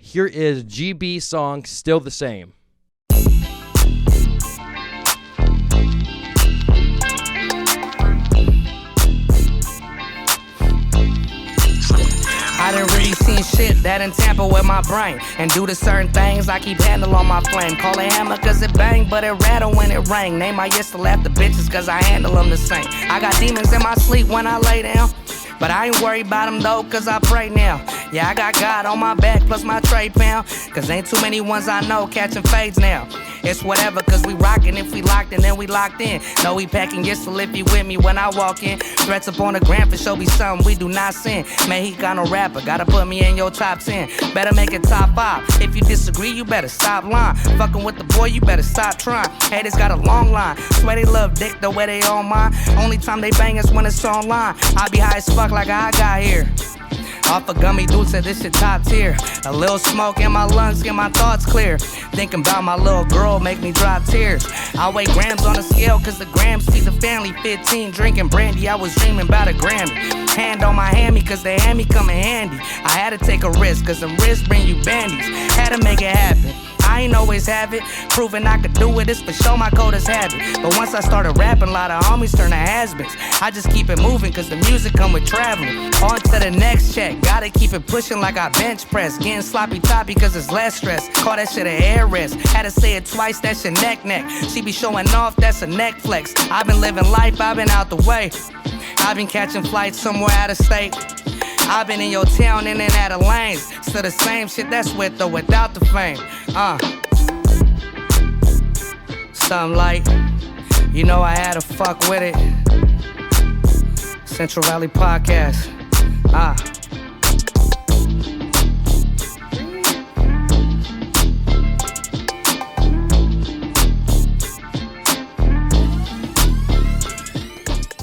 here is GB song Still the Same. I done really seen shit that done tamper with my brain. And due to certain things, I keep handle on my flame. Call it hammer cause it bang, but it rattle when it rang. Name I used to laugh the bitches cause I handle them the same. I got demons in my sleep when I lay down, but I ain't worried about them though, cause I pray now. Yeah, I got God on my back plus my trade pound, cause ain't too many ones I know catching fades now. It's whatever, cause we rockin'. If we locked in, then we locked in. No, we packing your Felipe with me when I walk in. Threats up on the gram for sure be something we do not sin. Man, he got no rapper, gotta put me in your top 10. Better make it top 5. If you disagree, you better stop lying. Fucking with the boy, you better stop trying. Haters got a long line. Swear they love dick the way they on mine. Only time they bang is when it's online. I be high as fuck like I got here. Off a gummy dude said this shit top tier. A little smoke in my lungs, get my thoughts clear. Thinking about my little girl make me drop tears. I weigh grams on the scale cause the grams feed the family. 15 drinking brandy, I was dreaming about a Grammy. Hand on my hammy cause the hammy come in handy. I had to take a risk cause them risks bring you bandies. Had to make it happen. I ain't always have it, proving I could do it, it's for sure my code is habit. But once I started rapping, a lot of homies turn to has-beens. I just keep it moving, cause the music come with traveling. On to the next check, gotta keep it pushing like I bench press. Getting sloppy toppy cause it's less stress. Call that shit a air rest, had to say it twice, that's your neck. She be showing off, that's a neck flex. I've been living life, I've been out the way. I've been catching flights somewhere out of state. I've been in your town in and out of lanes. Still the same shit, that's with or without the fame. Something like, you know I had to fuck with it. Central Valley Podcast.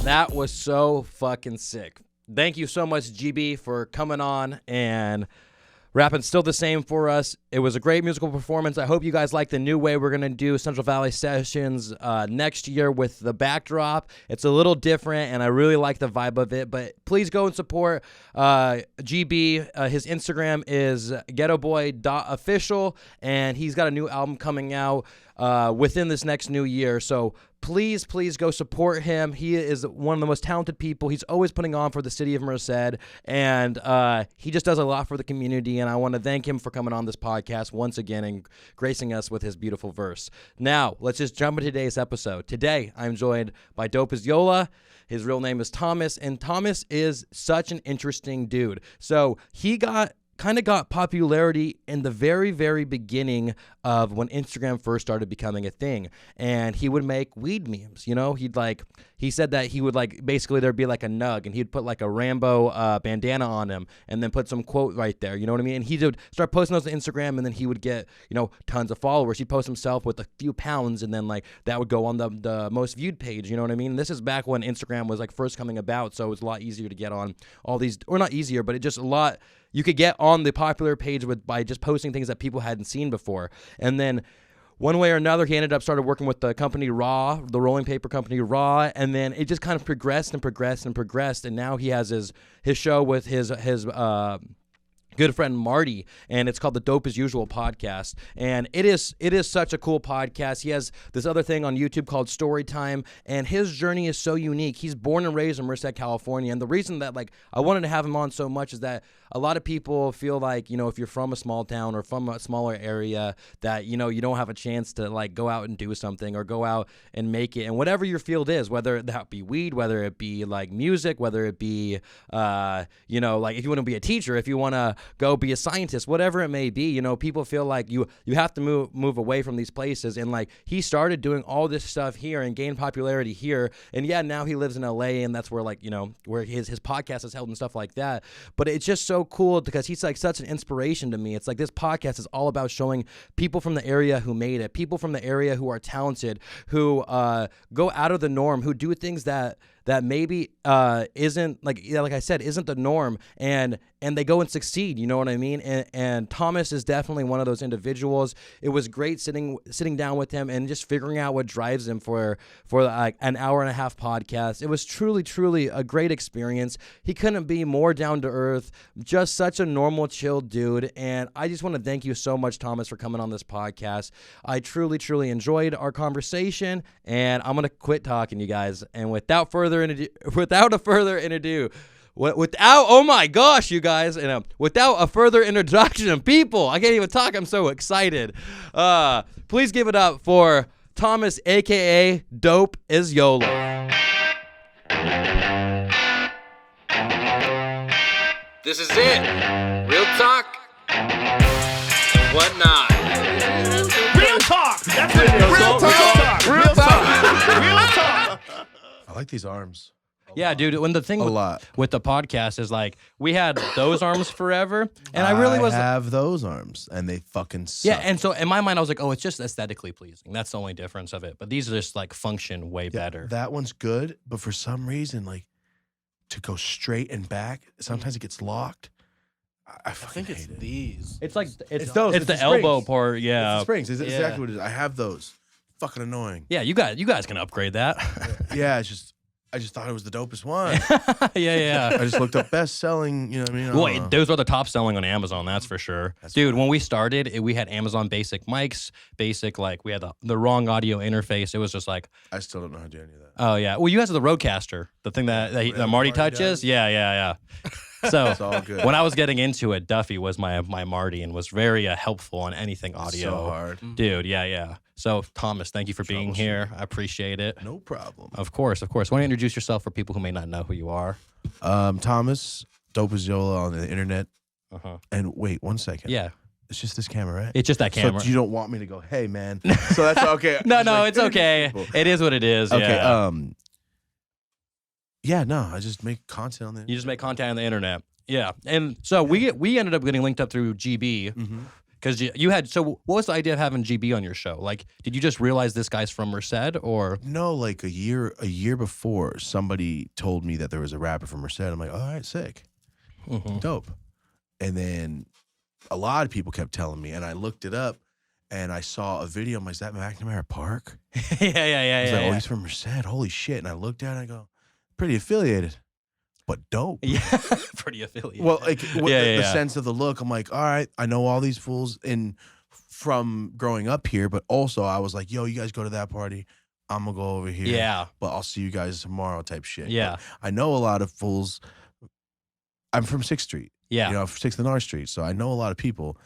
That was so fucking sick. Thank you so much, GB, for coming on and rapping Still the Same for us. It was a great musical performance. I hope you guys like the new way we're going to do Central Valley Sessions next year with the backdrop. It's a little different, and I really like the vibe of it. But please go and support GB. His Instagram is ghettoboy.official, and he's got a new album coming out within this next new year. So please go support him. He is one of the most talented people. He's always putting on for the city of Merced, and he just does a lot for the community, and I want to thank him for coming on this podcast once again and gracing us with his beautiful verse. Now, let's just jump into today's episode. Today, I'm joined by Dope As Yola. His real name is Thomas, and Thomas is such an interesting dude. So he kind of got popularity in the very, very beginning of when Instagram first started becoming a thing. And he would make weed memes, you know? He said that he would basically there'd be like a nug, and he'd put like a Rambo bandana on him and then put some quote right there, you know what I mean? And he would start posting those on Instagram, and then he would get, tons of followers. He'd post himself with a few pounds, and then that would go on the most viewed page, you know what I mean? And this is back when Instagram was first coming about, so it was a lot easier to get on all these, or not easier, but it just a lot. You could get on the popular page by just posting things that people hadn't seen before. And then one way or another, he ended up started working with the company Raw, the rolling paper company Raw, and then it just kind of progressed. And now he has his show with his good friend Marty, and it's called the Dope As Usual podcast, and it is such a cool podcast. He has this other thing on YouTube called Story Time, and his journey is so unique. He's born and raised in Merced, California, and the reason that I wanted to have him on so much is that a lot of people feel like, if you're from a small town or from a smaller area, that, you don't have a chance to go out and do something or go out and make it. And whatever your field is, whether that be weed, whether it be music, whether it be, if you want to be a teacher, if you want to go be a scientist, whatever it may be, people feel like you have to move away from these places. And he started doing all this stuff here and gained popularity here. And yeah, now he lives in LA, and that's where where his podcast is held and stuff like that. But it's just so cool because he's such an inspiration to me. It's this podcast is all about showing people from the area who made it, people from the area who are talented, who go out of the norm, who do things that that maybe isn't like I said, isn't the norm, and they go and succeed. You know what I mean? And Thomas is definitely one of those individuals. It was great sitting down with him and just figuring out what drives him for like an hour and a half podcast. It was truly a great experience. He couldn't be more down to earth, just such a normal, chill dude. And I just want to thank you so much, Thomas, for coming on this podcast. I truly enjoyed our conversation, and I'm gonna quit talking, you guys. And without a further ado, oh my gosh, you guys, and without a further introduction, people, I can't even talk. I'm so excited. Please give it up for Thomas, aka Dope As Yola. This is it. Real talk. Whatnot. Real talk. That's what it is. Real talk. Real talk. Real talk. I like these arms. Yeah, dude. When the thing with the podcast is like we had those arms forever, and I really have those arms, and they fucking suck. Yeah, and so in my mind, I was like, oh, it's just aesthetically pleasing. That's the only difference of it. But these just like function way better. That one's good, but for some reason, like to go straight and back, sometimes it gets locked. I think it's hate it. these. It's like it's those. It's It's the the elbow springs. part. Yeah, It's the springs. It's exactly what it is. I have those. Fucking annoying. Yeah, you guys can upgrade that. Yeah, I just thought it was the dopest one. yeah. I just looked up best selling. You know what I mean? I don't Well, know. those are the top selling on Amazon, that's for sure. Dude, when we started, we had Amazon basic mics, we had the wrong audio interface. It was just like, I still don't know how to do any of that. oh yeah. Well, you guys are the Rodecaster, the thing that Marty Marty touches. does? Yeah. So It's all good. when I was getting into it, Duffy was my Marty and was very helpful on anything audio. So hard. Dude, yeah. So Thomas, thank you for being here. I appreciate it. No problem. Of course. Why don't you introduce yourself for people who may not know who you are? Thomas, Dope As Yola on the internet. Uh-huh. And wait 1 second. Yeah. It's just this camera, right? It's just that camera. So you don't want me to go, hey man. So that's okay. No, Just like, it's okay. people. It is what it is. Okay. Yeah. Yeah, no, I just make content on the You just make content on the internet. Yeah. And so we ended up getting linked up through GB because you had. So what was the idea of having GB on your show? Like, did you just realize this guy's from Merced or? No, like a year before, somebody told me that there was a rapper from Merced. I'm like, all right, sick, dope. And then a lot of people kept telling me, and I looked it up, and I saw a video. I'm like, is that McNamara Park? yeah. I was like, oh, he's from Merced. Holy shit! And I looked at it, and I go, pretty affiliated, but dope. Yeah, pretty affiliated. Well, like the Yeah. sense of the look, I'm like, all right, I know all these fools from growing up here, but also I was like, yo, you guys go to that party, I'm gonna go over here. Yeah. But I'll see you guys tomorrow type shit. Yeah. But I know a lot of fools. I'm from 6th Street. Yeah. You know, 6th and R Street. So I know a lot of people,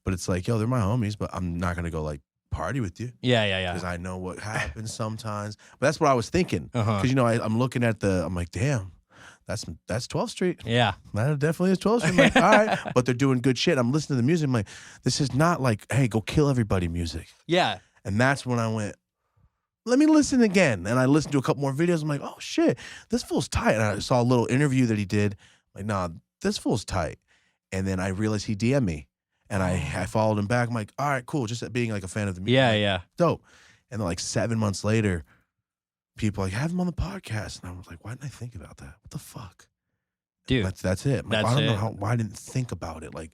but it's like, yo, they're my homies, but I'm not gonna go like party with you. Yeah. Because I know what happens sometimes. But that's what I was thinking. Uh-huh. Because, you know, I'm looking at I'm like, damn, that's 12th Street. Yeah. That definitely is 12th Street. I'm like, all right. But they're doing good shit. I'm listening to the music. I'm like, this is not like, hey, go kill everybody music. Yeah. And that's when I went, let me listen again. And I listened to a couple more videos. I'm like, oh, shit, this fool's tight. And I saw a little interview that he did. I'm like, nah, this fool's tight. And then I realized he DM'd me. And I followed him back. I'm like, all right, cool. Just being like a fan of the music. Yeah. Dope. And then like 7 months later, people like, have him on the podcast. And I was like, why didn't I think about that? What the fuck? Dude. That's it. I'm like, That's I don't know it. why I didn't think about it. Like,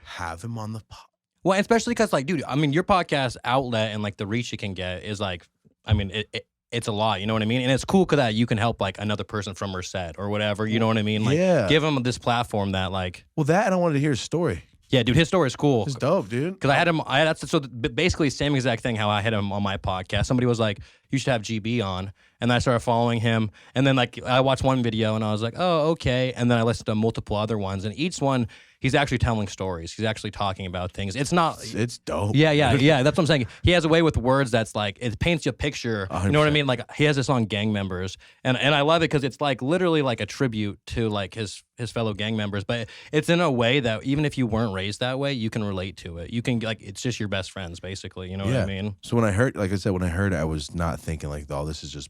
have him on the podcast. Well, especially because, like, dude, I mean, your podcast outlet and, like, the reach you can get is, like, I mean, it's a lot, you know what I mean? And it's cool because you can help, like, another person from Merced or whatever, you know what I mean? Like, Yeah. give them this platform that, like... Well, that and I wanted to hear his story. Yeah, dude, his story is cool. It's dope, dude. Because I had him, basically same exact thing how I had him on my podcast. Somebody was like, you should have GB on. And then I started following him. And then, like, I watched one video and I was like, oh, okay. And then I listened to multiple other ones. And each one, he's actually telling stories. He's actually talking about things. It's not... It's dope. Yeah. That's what I'm saying. He has a way with words that's like, it paints you a picture. 100%. You know what I mean? Like, he has this song Gang Members. And I love it because it's like literally like a tribute to like his fellow gang members. But it's in a way that even if you weren't raised that way, you can relate to it. You can, like, it's just your best friends, basically. You know what I mean? So when I heard, like I said, when I heard it, I was not thinking like, oh, this is just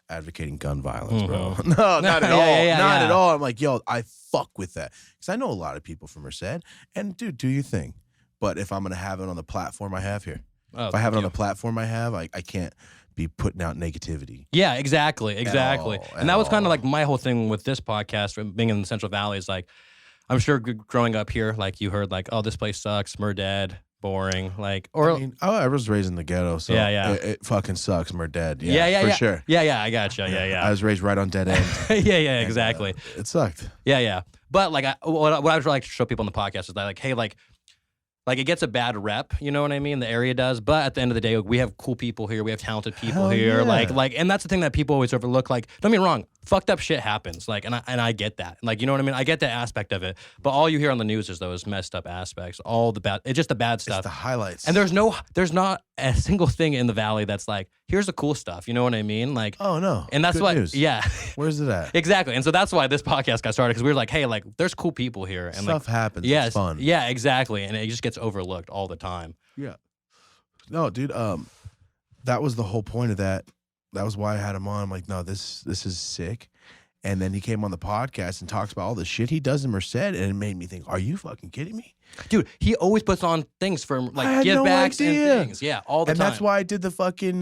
advocating gun violence, bro. No, not at all. Not at all. I'm like, yo, I fuck with that. Because I know a lot of people from Merced. And dude, do your thing. But if I'm going to have it on the platform I have here, Oh, if I have it thank on you. the platform I have, I can't be putting out negativity. Yeah, exactly. all, And that was kind of all. like my whole thing with this podcast, from being in the Central Valley, is like, I'm sure growing up here, like you heard like, oh, this place sucks, Merced, boring, like, or I mean, I was raised in the ghetto, so Yeah. it fucking sucks. We're dead. yeah, for sure. Yeah, I gotcha. Yeah. I was raised right on dead end. yeah, And, exactly. It sucked. Yeah. But like, what I would like to show people on the podcast is that, like, hey, like it gets a bad rep, you know what I mean? The area does, but at the end of the day, we have cool people here. We have talented people Hell here. yeah. Like, and that's the thing that people always overlook. Like, don't get me wrong, fucked up shit happens. Like, and I get that. Like, you know what I mean? I get that aspect of it. But all you hear on the news is those messed up aspects. All the bad. It's just the bad It's stuff. the highlights. And there's not a single thing in the valley that's like, here's the cool stuff. You know what I mean? Like, oh no, and that's Good why. news. Yeah. Where's it at? Exactly. And so that's why this podcast got started, because we were like, hey, like, there's cool people here. And Stuff like, happens. yes, It's fun. yeah, exactly. And it just gets overlooked all the time. Yeah. No, dude. That was the whole point of that. That was why I had him on. I'm like, no, this is sick. And then he came on the podcast and talks about all the shit he does in Merced, and it made me think, are you fucking kidding me? Dude, he always puts on things for I like had give no backs and idea. things. Yeah, all the And time. that's why I did the fucking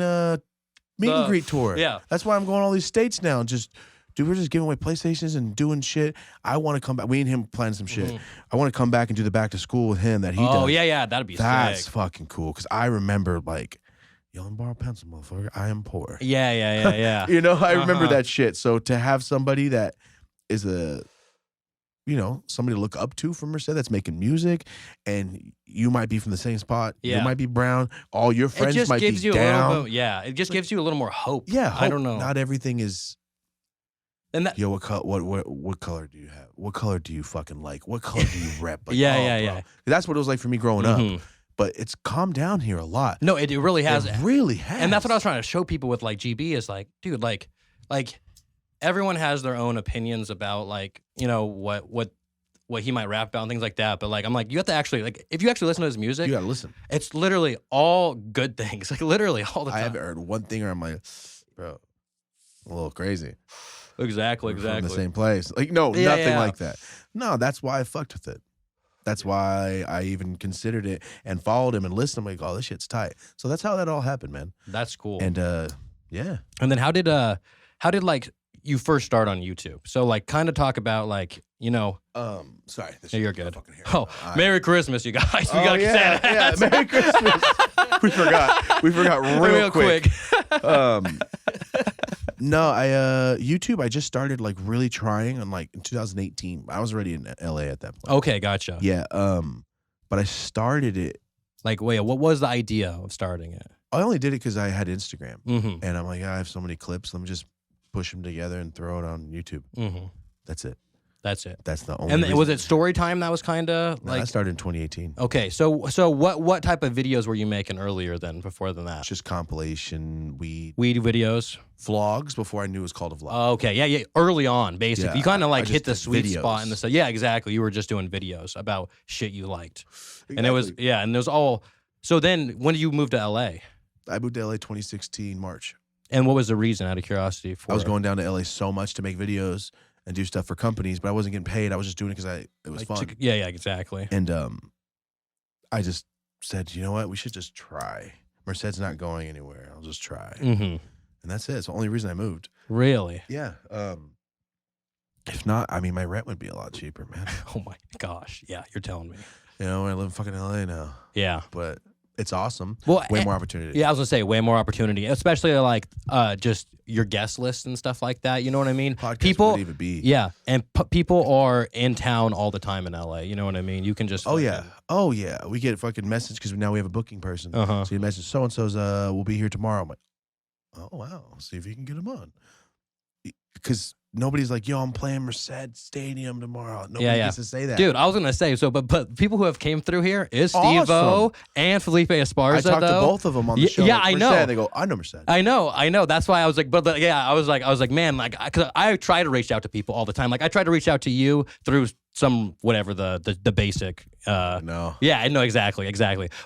meet and greet tour. yeah. That's why I'm going all these states now. And just, dude, we're just giving away PlayStations and doing shit. I want to come back. We and him plan some shit. I want to come back and do the back to school with him that he does. Oh, yeah, that'd be That's sick. fucking cool. Because I remember, like, you don't borrow a pencil, motherfucker. I am poor. Yeah. You know, I remember Uh-huh. that shit. So to have somebody that is somebody to look up to from Merced that's making music, and you might be from the same spot. Yeah. You might be brown. All your It friends just might gives be you down. a little bit, yeah, it just gives you a little more hope. Yeah, I don't know. Not everything is. And that, Yo, what color do you have? What color do you fucking like? What color do you rep? Like, Yeah. bro. That's what it was like for me growing Mhm. up. But it's calmed down here a lot. No, it really has. It really has. And that's what I was trying to show people with like GB is like, dude, like everyone has their own opinions about like, you know, what he might rap about and things like that. But like, I'm like, you have to actually, like, if you actually listen to his music, You gotta listen. it's literally all good things. Like literally all the time. I haven't heard one thing where I'm like, bro, a little crazy. Exactly. We're from the same place. Like, no, Yeah, nothing yeah. like that. No, that's why I fucked with it. That's why I even considered it and followed him and listened. I'm like, oh, this shit's tight. So that's how that all happened, man. That's cool. And yeah. And then how did like you first start on YouTube? So like kind of talk about like, you know, Sorry. This no, you're shit got good. fucking hair. Oh, I- Merry Christmas, you guys. We gotta yeah, get that. yeah. Merry Christmas. We forgot real quick. No, YouTube, I just started like really trying on like in 2018. I was already in LA at that point. Okay, gotcha. Yeah. But I started it. Like, wait, what was the idea of starting it? I only did it because I had Instagram. Mm-hmm. And I'm like, I have so many clips. Let me just push them together and throw it on YouTube. Mm-hmm. That's it. That's it. That's the only And reason. was it story time that was kind of No, like? I started in 2018. Okay, so what type of videos were you making earlier than before than that? It's just compilation, weed Videos. vlogs before I knew it was called a vlog. Okay, yeah. Early on, basically, Yeah, you kind of like I hit the just did sweet videos. spot in the stuff. Yeah, exactly. You were just doing videos about shit you liked, and it was Exactly. and it was all. So then, when did you move to LA? I moved to LA 2016 March. And what was the reason, out of curiosity? For I was it? going down to LA so much to make videos and do stuff for companies, but I wasn't getting paid. I was just doing it because it was Like, fun. yeah, exactly. And I just said, you know what? We should just try. Merced's not going anywhere. I'll just try. Mm-hmm. And that's it. It's the only reason I moved. Really? Yeah. If not, I mean, my rent would be a lot cheaper, man. Oh my gosh! Yeah, you're telling me. You know, I live in fucking LA now, Yeah. but it's awesome. Well, Way and- more opportunity. Yeah, I was gonna say way more opportunity, especially like just your guest list and stuff like that. You know what I mean? Podcast People, wouldn't even be. yeah, and people are in town all the time in LA. You know what I mean? You can just Oh yeah. Oh yeah. We get a fucking message because now we have a booking person. Uh-huh. So you message so and so's we'll be here tomorrow. I'm like, oh wow, see if you can get him on. Because nobody's like, yo, I'm playing Merced Stadium tomorrow. Nobody Yeah. gets to say that. Dude, I was gonna say so, but people who have came through here is Steve-O Awesome. and Felipe Esparza. I talked to though. both of them on the show. Yeah, like, I Merced. know. They go, I know Merced. I know. That's why I was like, but yeah, I was like, man, like, because I try to reach out to people all the time. Like, I try to reach out to you through some whatever the basic. No. Yeah, I know exactly.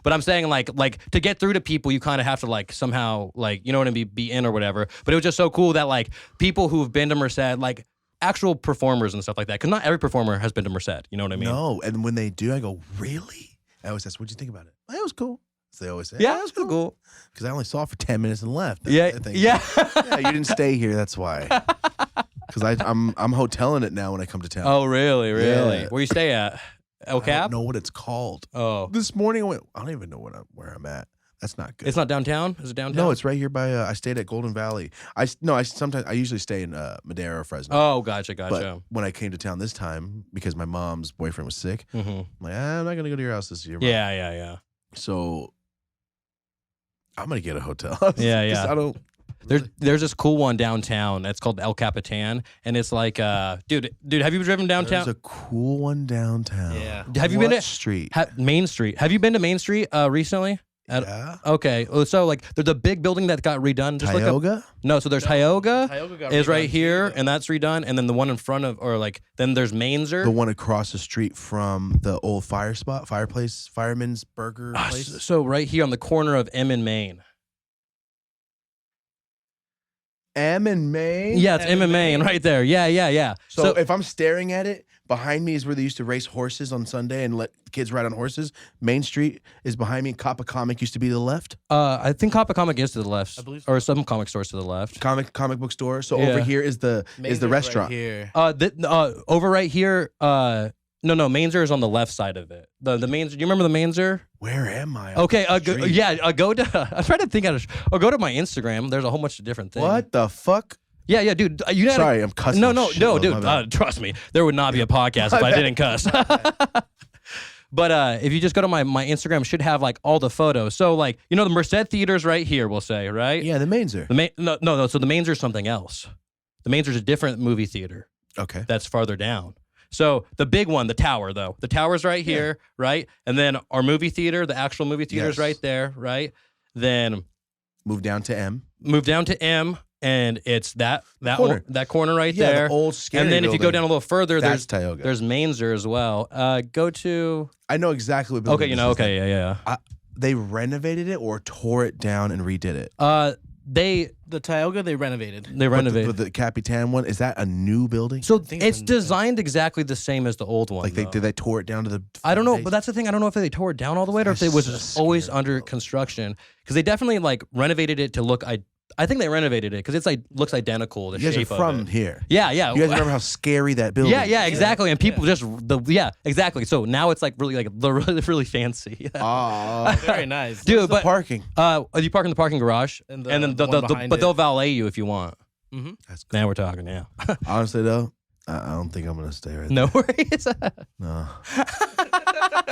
But I'm saying like to get through to people, you kind of have to like somehow like you know what I mean, be in or whatever. But it was just so cool that like people who've been to Merced, like actual performers and stuff like that, because not every performer has been to Merced. You know what I mean? No. And when they do, I go, really? I always ask, what'd you think about it? It was cool. They always say, Yeah, "Oh, that's cool. Because I only saw it for 10 minutes and left. Yeah, I think, yeah. yeah, you didn't stay here. That's why. Because I'm hoteling it now when I come to town. Oh, really? Really? Yeah. Where you stay at? El I Cap? don't know what it's called. Oh, This morning I don't even know where I'm at. That's not good. it's not downtown. Is it downtown? No, it's right here by. I stayed at Golden Valley. I usually stay in Madera or Fresno. Oh, gotcha. But when I came to town this time, because my mom's boyfriend was sick, Mm-hmm. I'm like, I'm not gonna go to your house this year. Mom." Yeah. So I'm gonna get a hotel. Yeah, 'Cause yeah. I don't. There's this cool one downtown. It's called El Capitan, and it's like, dude, have you driven downtown? There's a cool one downtown. Yeah. Have you been What to street? Main Street? Have you been to Main Street recently? Yeah. Okay, so like there's a big building that got redone. Just Tioga? no, so there's Tioga Tioga got is right redone here, too, and that's redone, and then the one in front of, or like, then there's Mainzer. The one across the street from the old Fireman's Burger place. So right here on the corner of M and Main. M and Main. Yeah, it's M and Main right there. Yeah. So if I'm staring at it, behind me is where they used to race horses on Sunday and let kids ride on horses. Main Street is behind me. Coppa Comic used to be to the left. I think Coppa Comic is to the left, I believe so. or some comic stores to the left. Comic book store. So Yeah. over here is the Mazer's restaurant. Right here. Over right here. No, Mainzer is on the left side of it. The Mainzer. Do you remember the Mainzer? Where am I? Okay. Street. Go to. I'm trying to think. Go to my Instagram. There's a whole bunch of different things. What the fuck? Yeah, dude. You gotta, Sorry, I'm cussing. No, the shit out of dude. my bad. Trust me, there would not be a podcast if I didn't cuss. But if you just go to my Instagram, it should have like all the photos. So like, the Merced Theater's right here. We'll say right. Yeah, the Mainzer. No. So the Mainzer is something else. The Mainzer's a different movie theater Okay. that's farther down. So the big one, the tower, though. The tower's right here, right? And then our movie theater, the actual movie theater's Yes. right there, right? Then Move down to M. move down to M, and it's that Corner. that corner right Yeah, there. the old scary and then if you go building. down a little further, That's Tioga. there's Mainzer as well. Go to I know exactly what building okay, this is. okay, yeah. They renovated it or tore it down and redid it. The Tioga they renovated. They renovated. But the Capitan one, is that a new building? So think it's it's designed exactly the same as the old one. Like though. did they tore it down to the? I don't know, foundation? but that's the thing. I don't know if they tore it down all the way or if it was That's just so always scary, under bro. construction. Because they definitely like renovated it to look. I think they renovated it because it's like looks identical. The You guys are shape from of it. here. Yeah. You guys remember how scary that building? Yeah, exactly. And people exactly. So now it's like really fancy. Oh, Very nice. Dude, the but parking. you park in the parking garage, And and then the one behind but it. they'll valet you if you want. Mm-hmm. That's cool. Now we're talking. Yeah. Honestly though, I don't think I'm gonna stay right No worries. there. No.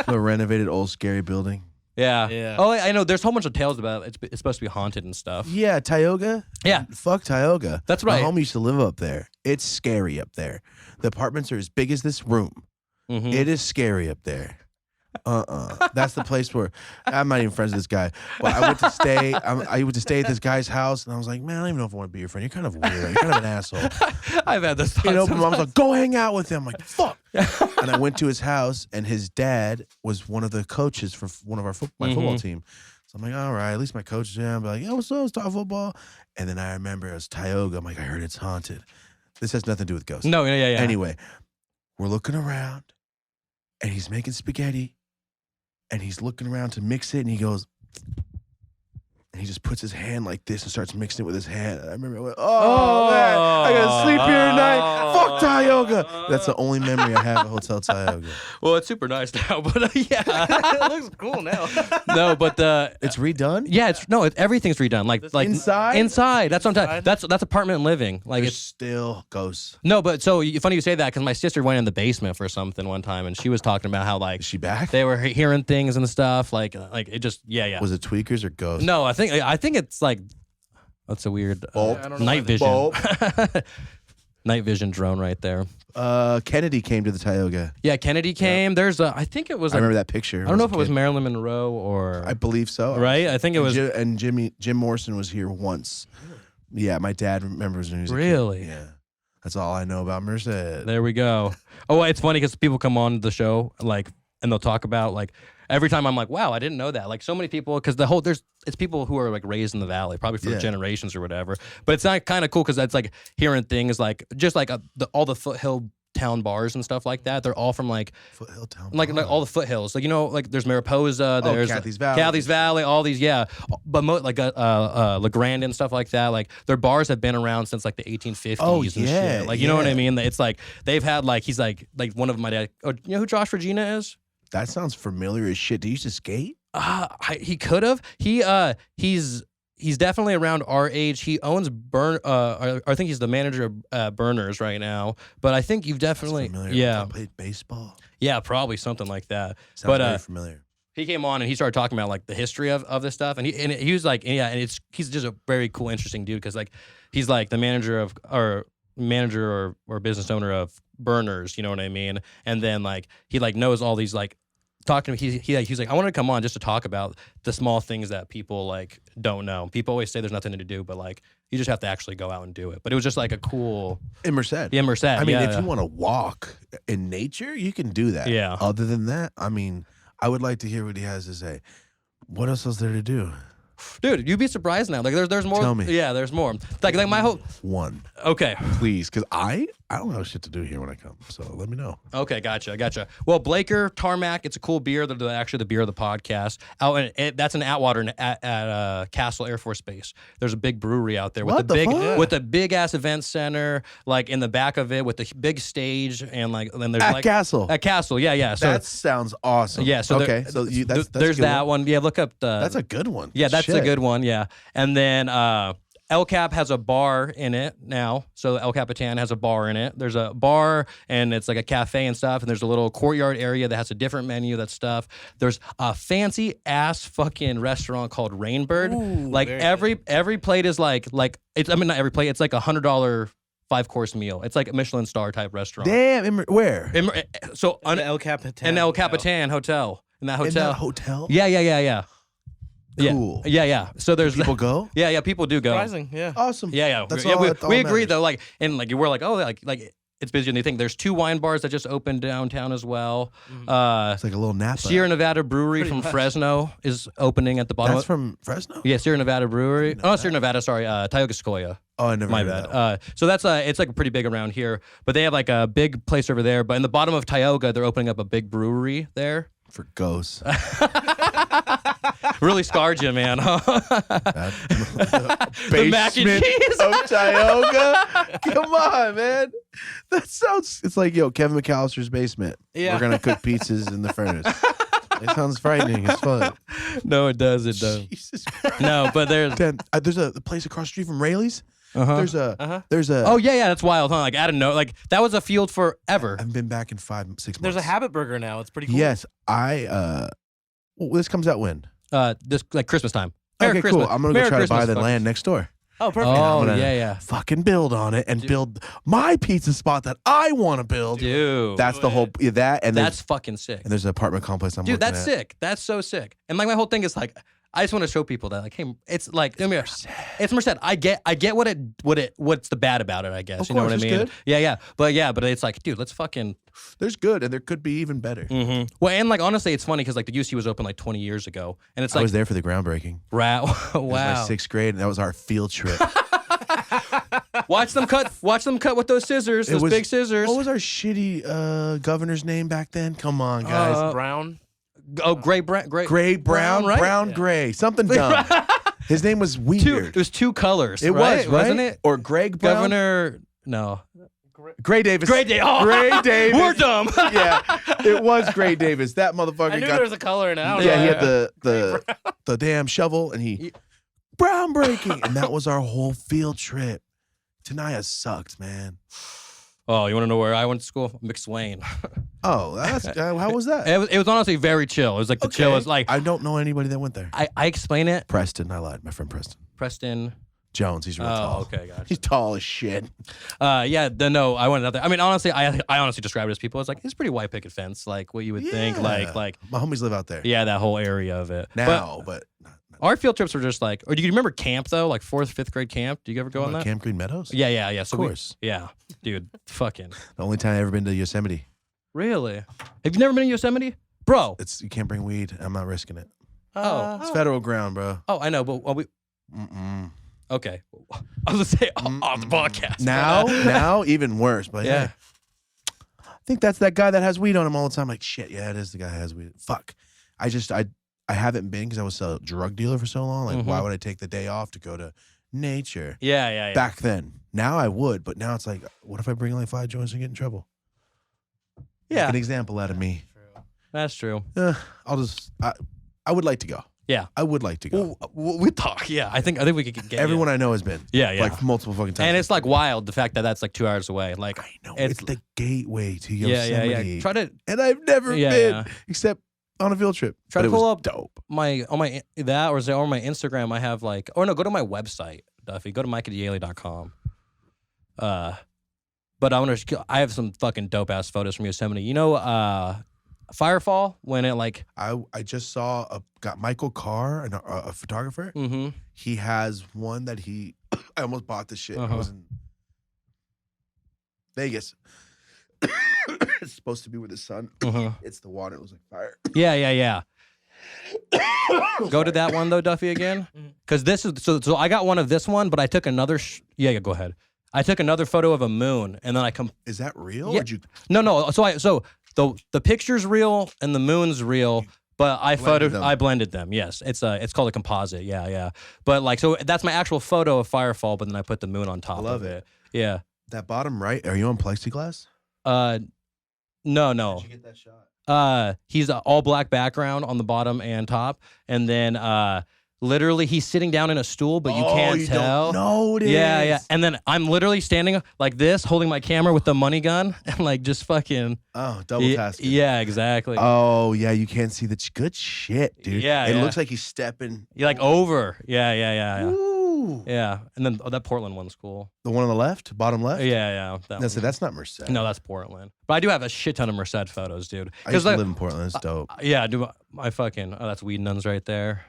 The renovated old scary building. Yeah. Yeah. Oh, I know. There's a whole bunch of tales about it. It's supposed to be haunted and stuff. Yeah, Tioga. Yeah. Fuck Tioga. That's My right. home used to live up there. It's scary up there. The apartments are as big as this room. Mhm. It is scary up there. That's the place where I'm not even friends with this guy. But I went to stay. I went to stay at this guy's house, and I was like, man, I don't even know if I want to be your friend. You're kind of weird. You're kind of an asshole. I've had this thought. You know, but mom's sometimes. like, go hang out with him. I'm like, fuck. And I went to his house, and his dad was one of the coaches for one of our my football team. So I'm like, all right, at least my coach is there. I'm like, yeah, what's up? Let's talk football. And then I remember it was Tioga. I'm like, I heard it's haunted. This has nothing to do with ghosts. No, yeah. Anyway, we're looking around, and he's making spaghetti, and he's looking around to mix it, and he goes, and he just puts his hand like this and starts mixing it with his hand. And I remember I went, oh, man, I gotta sleep here tonight. Fuck Tioga. That's the only memory I have of Hotel Tioga. Well, it's super nice now, but yeah. It looks cool now. No, but It's redone? yeah, everything's redone. Like inside? Inside. That's what I'm talking. That's apartment living. Like There's it's still ghosts. no, but so funny you say that because my sister went in the basement for something one time, and she was talking about how like Is she back? they were hearing things and stuff. Like it just yeah. Was it tweakers or ghosts? No, I think it's like that's a weird Bulb? I don't know night why vision. Bulb? Night vision drone right there. Kennedy came to the Tioga. Yeah, Kennedy came. There's I think it was. I remember that picture. I don't know if it was Marilyn Monroe or I believe so. right. I think it was And Jim Morrison was here once. Yeah, my dad remembers when he was a kid. really. Yeah. That's all I know about Merced. There we go. Oh, it's funny because people come on the show like, and they'll talk about like every time I'm like, wow, I didn't know that. Like so many people, because it's people who are like raised in the valley, probably for Yeah. generations or whatever. But it's not kind of cool because that's like hearing things like just like all the foothill town bars and stuff like that. They're all from like Foothill Town. like all the foothills. Like, you know, like there's Mariposa, there's Cathy's Valley. Cathy's Valley, all these, yeah. But LeGrand and stuff like that. Like their bars have been around since like the 1850s and shit. Like, you know what I mean? It's like they've had like, he's like one of my dad. Oh, you know who Josh Regina is? That sounds familiar as shit. Do you used to skate? He could have. He's definitely around our age. He owns I think he's the manager of Burners right now. But I think you've definitely Played baseball. Yeah, probably something like that. Sounds very familiar. He came on and he started talking about like the history of this stuff, and he was like, yeah, and he's just a very cool, interesting dude because like he's like the manager or business owner of Burners, you know what I mean? And then like he like knows all these like. Talking to him, he's like, I wanted to come on just to talk about the small things that people like don't know. People always say there's nothing to do, but like you just have to actually go out and do it. But it was just like a cool in Merced. Yeah, Merced. I mean, if you want to walk in nature, you can do that. Yeah. Other than that, I mean, I would like to hear what he has to say. What else is there to do? Dude, you'd be surprised now. Like there's more. Tell me. Yeah, there's more. Like my whole one. Okay. Please, because I don't have shit to do here when I come. So let me know. Okay, gotcha. Well, Blaker Tarmac, it's a cool beer. They're actually the beer of the podcast. That's an Atwater at Castle Air Force Base. There's a big brewery out there with a big ass event center, like in the back of it with the big stage and like then there's at Castle. At Castle, yeah. So that sounds awesome. Yeah. So okay. So that's there's that one. Yeah, look up the. That's a good one. Yeah, that's a good one. Yeah, and then El Cap has a bar in it now. So El Capitan has a bar in it. There's a bar and it's like a cafe and stuff. And there's a little courtyard area that has a different menu, that stuff. There's a fancy ass fucking restaurant called Rainbird. Ooh, like every plate is like it's, I mean, not every plate. It's like $100 5-course meal. It's like a Michelin star type restaurant. Damn, where? So in El Capitan. In El Capitan Hotel. In that hotel. In that hotel? Yeah. Cool. Yeah. So there's people go? Yeah, people do go. Surprising, yeah. Awesome. Yeah. That's yeah, all, we agree though. Like, and like we're like, oh, like it's busy, and they think there's 2 wine bars that just opened downtown as well. It's like a little Napa. Sierra Nevada Brewery from Fresno is opening at the bottom. That's from Fresno? Yeah, Sierra Nevada Brewery. Oh, Sierra Nevada. Sorry, Tioga Sequoia. Oh, I never. My heard bad. So that's it's like pretty big around here, but they have like a big place over there. But in the bottom of Tioga, they're opening up a big brewery there. For ghosts. Really scarred you, man. Huh? The mac and cheese of Tioga. Come on, man. That sounds. It's like Kevin McAllister's basement. Yeah. We're gonna cook pizzas in the furnace. It sounds frightening as fuck. No, it does. Jesus Christ. No, but there's a place across the street from Rayleigh's. Uh-huh. There's a. Oh yeah, that's wild, huh? Like I didn't know. Like that was a field forever. I haven't been back in 5-6 months. There's a Habit Burger now. It's pretty cool. Yes, this comes out when? This like Christmas time. Okay, cool. I'm gonna go try to buy the land next door. Oh, perfect. Oh yeah. Fucking build on it and build my pizza spot that I want to build. Dude, that's the whole that and that's fucking sick. And there's an apartment complex. Dude, that's sick. That's so sick. And like my whole thing is like, I just want to show people that like, hey, it's like it's Merced. I get what's the bad about it. I guess you know what I mean. Good. Yeah. But it's like, dude, let's fucking. There's good, and there could be even better. Mm-hmm. Well, and like honestly, it's funny because like the UC was open like 20 years ago, and it's like I was there for the groundbreaking. Wow. It was my 6th grade, and that was our field trip. Watch them cut with those scissors, big scissors. What was our shitty governor's name back then? Come on, guys. Brown. Oh, Gray Brown, right? Brown, Gray, something dumb. His name was weird. It was 2 colors. It right? was, wasn't it? Or Greg Brown? Governor? No. Gray Davis. Gray Davis. We're dumb. Yeah, it was Gray Davis. That motherfucker. I knew there was a color in it. He had the damn shovel, and he brown breaking, and that was our whole field trip. Tenaya sucked, man. Oh, you want to know where I went to school? McSwain. Oh, that's how was that? It was honestly very chill. It was like the chillest. Like I don't know anybody that went there. I explain it. Preston, I lied. My friend Preston Jones. He's real tall. Okay, gotcha. He's tall as shit. No, I went out there. I mean, honestly, I honestly describe it as people. It's like it's pretty white picket fence, like what you would think. Like my homies live out there. Yeah, that whole area of it. Now, but our field trips were just like. Or do you remember camp though? Like 4th, 5th grade camp. Do you ever go on that? Camp Green Meadows? Yeah. So of course. Dude, fucking. The only time I've ever been to Yosemite. Really? Have you never been to Yosemite, bro? You can't bring weed. I'm not risking it. It's Oh, federal ground, bro. Oh, I know, but we. Okay, I was gonna say off the podcast. Now even worse. But yeah. think that's that guy that has weed on him all the time. Like, shit, yeah, it is the guy that has weed. Fuck. I haven't been because I was a drug dealer for so long. Like, why would I take the day off to go to nature? Yeah. Back then. Now I would, but now it's like, what if I bring like 5 joints and get in trouble? Yeah. Make an example out of me. That's true. I would like to go. Yeah. I would like to go. We talk. Yeah. I think we could get Everyone I know has been. Yeah. Like multiple fucking times. And it's like wild the fact that that's like 2 hours away. Like I know. It's the gateway to Yosemite. Yeah. Try to And I've never been Yeah. except on a field trip. Try But to it pull was up dope. on my that or on my Instagram. I have like, or no, go to my website, Duffy. Go to MicahDiele.com. But I have some fucking dope ass photos from Yosemite. You know, Firefall when it like I just saw got Michael Carr, a photographer. He has one that I almost bought this shit. I was in Vegas. It's supposed to be with the sun. It's the water. It was like fire. Yeah. Go to that one though, Duffy, again, because this is so. I got one of this one, but I took another. Yeah, go ahead. I took another photo of a moon, and then I come. Is that real? Yeah. Or No. So the picture's real and the moon's real, but I blended them. Yes, it's called a composite. Yeah. But like, so that's my actual photo of Firefall, but then I put the moon on top of it. Yeah. That bottom right. Are you on plexiglass? No. How'd you get that shot? He's an all black background on the bottom and top, and then literally he's sitting down in a stool, but you can't tell. No, it is. Yeah. And then I'm literally standing like this, holding my camera with the money gun, and like just fucking. Oh, double tasking. Yeah, exactly. Oh yeah, you can't see the good shit, dude. Yeah, it looks like he's stepping. You're like over. Yeah. Ooh. Yeah, and then that Portland one's cool. The one on the left, bottom left. Yeah. That's not Merced. No, that's Portland. But I do have a shit ton of Merced photos, dude. I used to live in Portland. It's dope. Yeah, dude. My fucking. Oh, that's Weed Nuns right there.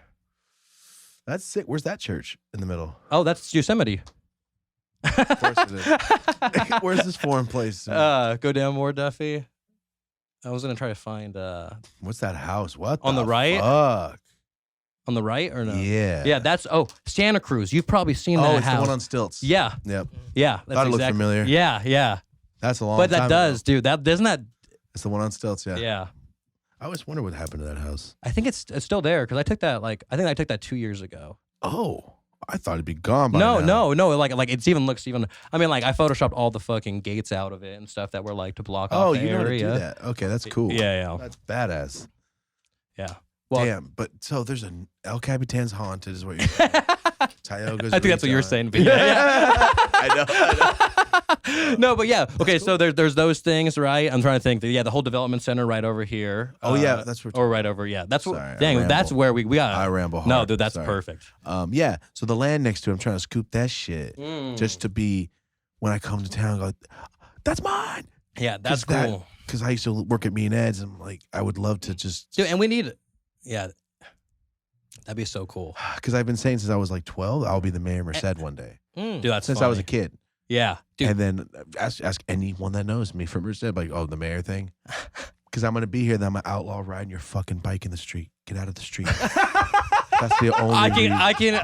That's sick. Where's that church in the middle? Oh, that's Yosemite. Of course it is. Where's this foreign place? Go down more, Duffy. I was gonna try to find. What's that house? What on the right? Fuck. On the right or no? Yeah. Yeah, that's Santa Cruz. You've probably seen that it's house. the one on stilts. Yeah. Yep. Yeah. That's Thought it looked familiar. Yeah. That's a long But time that does, ago. dude. That doesn't that. It's the one on stilts. Yeah. Yeah. I always wonder what happened to that house. I think it's still there because I took that I think I took that 2 years ago. Oh, I thought it'd be gone by now. No. Like it looks even. I mean, like I photoshopped all the fucking gates out of it and stuff that were like to block off the you know how to area. do that. Okay, that's cool. Yeah. That's badass. Yeah. Well, damn, but so there's an El Capitan's haunted is what you're saying. Tioga's I think that's what you're saying. But I know. No, but yeah. Okay, so there's those things, right? I'm trying to think. The whole development center right over here. Oh yeah, that's where. Or right over. Yeah, that's Sorry, what. Dang, that's where we got. I ramble hard. No, dude, that's Sorry. perfect. Yeah. So the land next to it, I'm trying to scoop that shit just to be when I come to town. Go, that's mine. Yeah, that's cool. Because I used to work at Me and Ed's, and I'm like, I would love to just. Dude, and we need it. Yeah. That'd be so cool. Because I've been saying since I was like 12, I'll be the mayor of Merced one day. Dude, that's since funny. I was a kid. Yeah, dude. And then ask anyone that knows me from Merced, like, oh, the mayor thing. Because I'm gonna be here, then I'm an outlaw riding your fucking bike in the street. Get out of the street. That's the only. I can.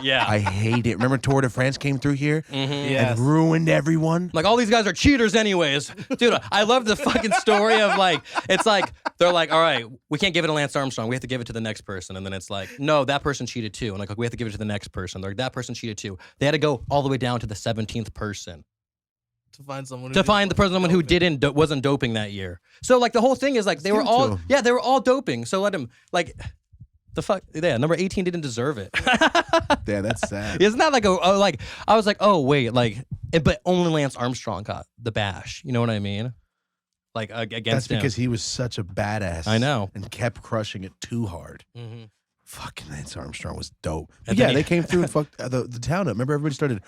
Yeah. I hate it. Remember Tour de France came through here Yes. and ruined everyone. Like all these guys are cheaters, anyways, dude. I love the fucking story of like it's like they're like, all right, we can't give it to Lance Armstrong. We have to give it to the next person, and then it's like, no, that person cheated too, and like we have to give it to the next person. They're like, that person cheated too. They had to go all the way down to the 17th person. To find someone. Someone who wasn't doping that year. So like the whole thing is like they were all they were all doping. So let him like the fuck number 18 didn't deserve it. Yeah, that's sad. Isn't that like I was like, oh wait, like but only Lance Armstrong got the bash. You know what I mean? Like against That's because he was such a badass. I know. And kept crushing it too hard. Mm-hmm. Fucking Lance Armstrong was dope. And Yeah, then they came through and fucked the town up. Remember everybody started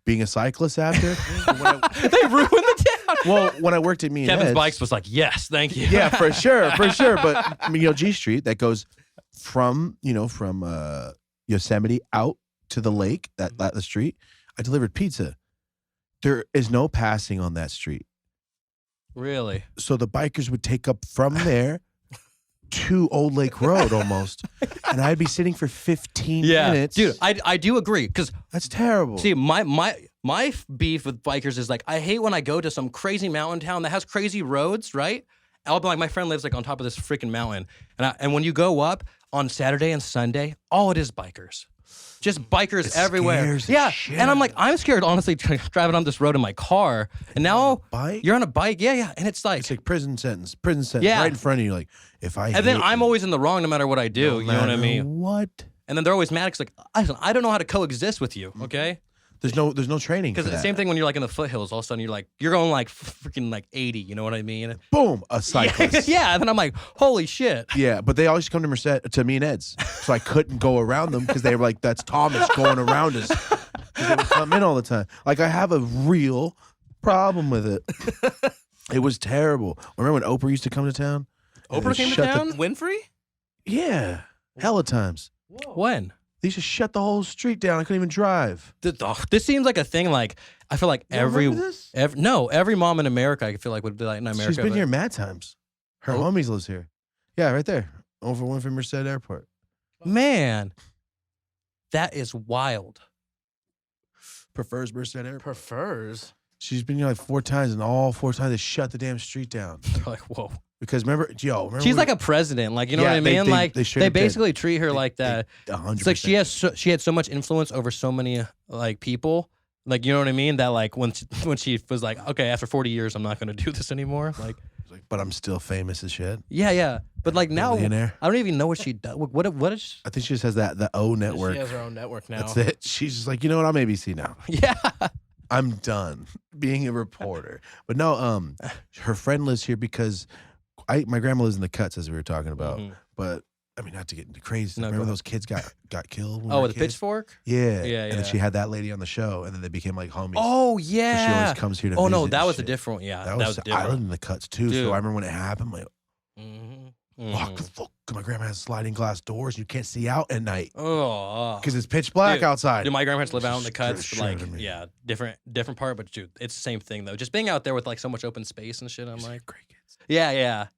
being a cyclist after? They ruined the town. Well, when I worked at Me and Kevin's Ed's, Bikes was like, yes, thank you. yeah, for sure. But I mean, G Street that goes from Yosemite out to the lake, the street. I delivered pizza. There is no passing on that street. Really? So the bikers would take up from there to Old Lake Road almost, and I'd be sitting for 15 minutes. Dude, I do agree because that's terrible. see my My beef with bikers is like, I hate when I go to some crazy mountain town that has crazy roads, right? I'll be like, my friend lives like on top of this freaking mountain. And when you go up on Saturday and Sunday, all it is bikers. Just bikers It everywhere. scares the Yeah. shit And I'm out like, I'm scared, honestly, driving on this road in my car. And now bike? you're on a bike. Yeah. And it's like, It's like prison sentence Yeah. right in front of you. Like, if I and then hit I'm you, always in the wrong no matter what I do. no You know what I matter mean? What? And then they're always mad because like, I don't know how to coexist with you. Okay. There's no training for Because the that. same thing when you're like in the foothills, all of a sudden you're going like freaking like 80. You know what I mean? Boom, a cyclist. Yeah. And then I'm like, holy shit. Yeah, but they always come to Merced, to me and Ed's, so I couldn't go around them because they were like, "That's Thomas going around us." 'Cause they would come in all the time. Like I have a real problem with it. It was terrible. Remember when Oprah used to come to town? And Oprah they came to shut the- town? Winfrey? Yeah, hella times. When? They used to shut the whole street down. I couldn't even drive. This seems like a thing. Like I feel like You don't remember this? every mom in America, I feel like would be like in America. She's been but- here mad times. Her Oh. homies lives here. Yeah, right there, over one from Merced Airport. Man, that is wild. Prefers Merced Airport. Prefers. She's been here like 4 times, and all 4 times they shut the damn street down. They're like, whoa. Because remember She's like a president. Like, you know Yeah, what I mean? they Like straight they up did. basically treat her like that. 100%. It's like she had so much influence over so many like people. Like, you know what I mean? That like when she was like, okay, after 40 years, I'm not going to do this anymore. Like, But I'm still famous as shit. yeah. But like now, Billionaire. I don't even know what she does. What is? I think she just has the O network. She has her own network now. That's it. She's just like, you know what? I'm ABC now. Yeah. I'm done being a reporter. But no, her friend lives here because my grandma lives in the Cuts, as we were talking about. Mhm. But I mean, not to get into crazy. No, Remember go those kids got killed? when we Oh, were with the kids? pitchfork? Yeah. Yeah, And then yeah. she had that lady on the show, and then they became like homies. Oh So she yeah. always comes here to Oh no, visit that and was a shit. different. Yeah, That was I different. lived in the Cuts too. Dude. So I remember when it happened, like, Mm-hmm. fuck, fuck. My grandma has sliding glass doors. You can't see out at night Oh, because it's pitch black Dude, outside. Dude, my grandparents live out in the Kinda Cuts, shit like to me. yeah, different part, but dude, it's the same thing though. Just being out there with like so much open space and shit, I'm like, Crickets. yeah.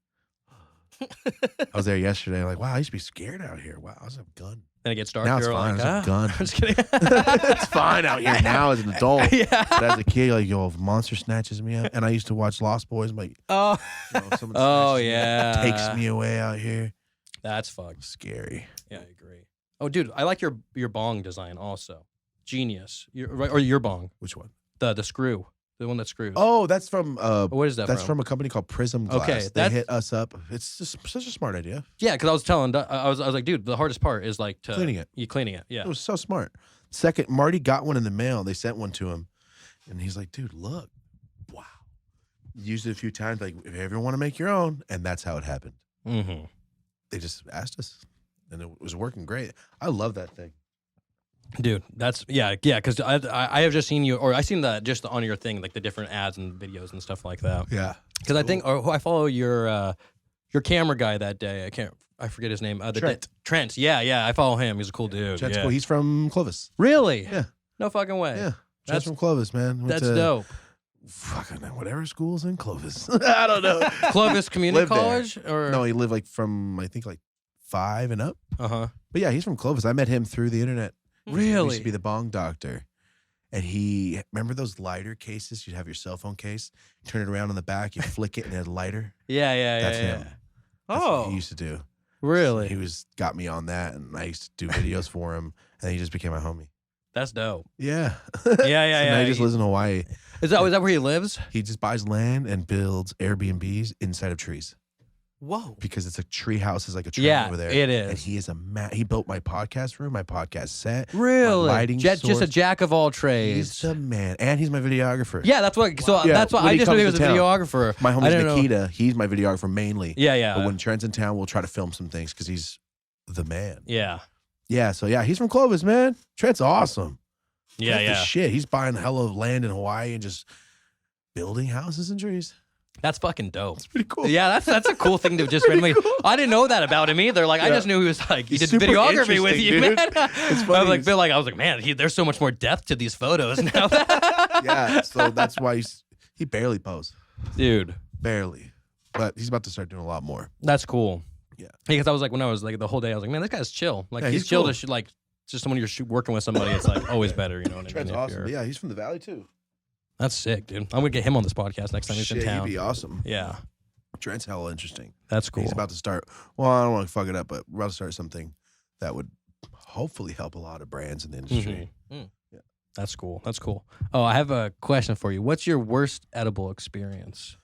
I was there yesterday. Like, wow, I used to be scared out here. Wow, I was a gun. Then it gets dark. Now it's you're fine. like, It's a gun. I'm just kidding. It's fine out here now as an adult. Yeah. But as a kid, like, yo, if a monster snatches me up, and I used to watch Lost Boys, I'm like, Oh, you know, if someone Oh, snatches me up, yeah. takes me away out here. that's fucked. Scary. Yeah, I agree. Oh, dude, I like your bong design also. Genius. Or your bong, Which one? the screw, the one that screws. Oh, that's from What is that? that's from a company called Prism Glass. Okay, they that's- hit us up. It's just such a smart idea. Yeah, because I was telling, I was like, dude, the hardest part is like Cleaning it. You cleaning it. Yeah. It was so smart. Second, Marty got one in the mail. They sent one to him, and he's like, dude, look, wow. Used it a few times. Like, if you ever want to make your own, and that's how it happened. Mm-hmm. They just asked us, and it was working great. I love that thing. Dude, that's yeah. Because I have just seen you, or I seen that just on your thing, like the different ads and videos and stuff like that. Yeah. Because I think, or I follow your camera guy that day. I forget his name. Trent. Trent. Yeah. I follow him. He's a cool dude. Trent's yeah. cool. He's from Clovis. Really? Yeah. No fucking way. Yeah. Trent's That's- from Clovis, man. Went That's to dope. Fucking whatever school's in Clovis. I don't know. Clovis Community Lived there. College, or No, he lived like from, I think, like 5 and up. Uh-huh. But yeah, he's from Clovis. I met him through the internet. He used Really? to be the bong doctor. And he, remember those lighter cases? You'd have your cell phone case, turn it around on the back, you flick it, and it had a lighter. Yeah. That's him. That's what Oh, he used to do. really? He got me on that, and I used to do videos for him, and then he just became my homie. That's dope. Yeah. Yeah. So now he just lives in Hawaii. Is that where he lives? He just buys land and builds Airbnbs inside of trees Whoa. because it's a tree house is like a tree Yeah, over there. it And is. he is he built my podcast room, my podcast set. Really? lighting Just a source. jack of all He's trades. the man, and he's my videographer. Yeah, that's what. So Yeah, that's why when I he just knew he comes was to a town. videographer. My I homie didn't know- Nikita, he's my videographer mainly. Yeah. But when Trent's in town, we'll try to film some things because he's the man. Yeah. Yeah, so yeah, he's from Clovis, man. Trent's awesome. Trent's the Yeah. shit. He's buying a hell of land in Hawaii and just building houses and trees. That's fucking dope. It's pretty cool. Yeah, that's a cool thing to just randomly. I didn't know that about him either. Like I Yeah. just knew he was like he He's did super videography with interesting, you, dude. man. It's I funny. was like, I was like, man, there's so much more depth to these photos now. Yeah, so that's why he barely poses. Dude, Barely. But he's about to start doing a lot more. that's cool. Yeah. Because I was like, when I was like the whole day, I was like, man, this guy's chill. Like Yeah, he's he's chill cool. to like just when you're working with somebody, it's like always better. You know what I mean? Trent's If awesome. you're- Yeah, he's from the Valley too. That's sick, dude. I'm gonna get him on this podcast next time he's in Shit, town. he'd be awesome. Yeah, Trent's hella interesting. that's cool. He's about to start. Well, I don't want to fuck it up, but we're about to start something that would hopefully help a lot of brands in the industry. That's cool. That's cool. Oh, I have a question for you. What's your worst edible experience?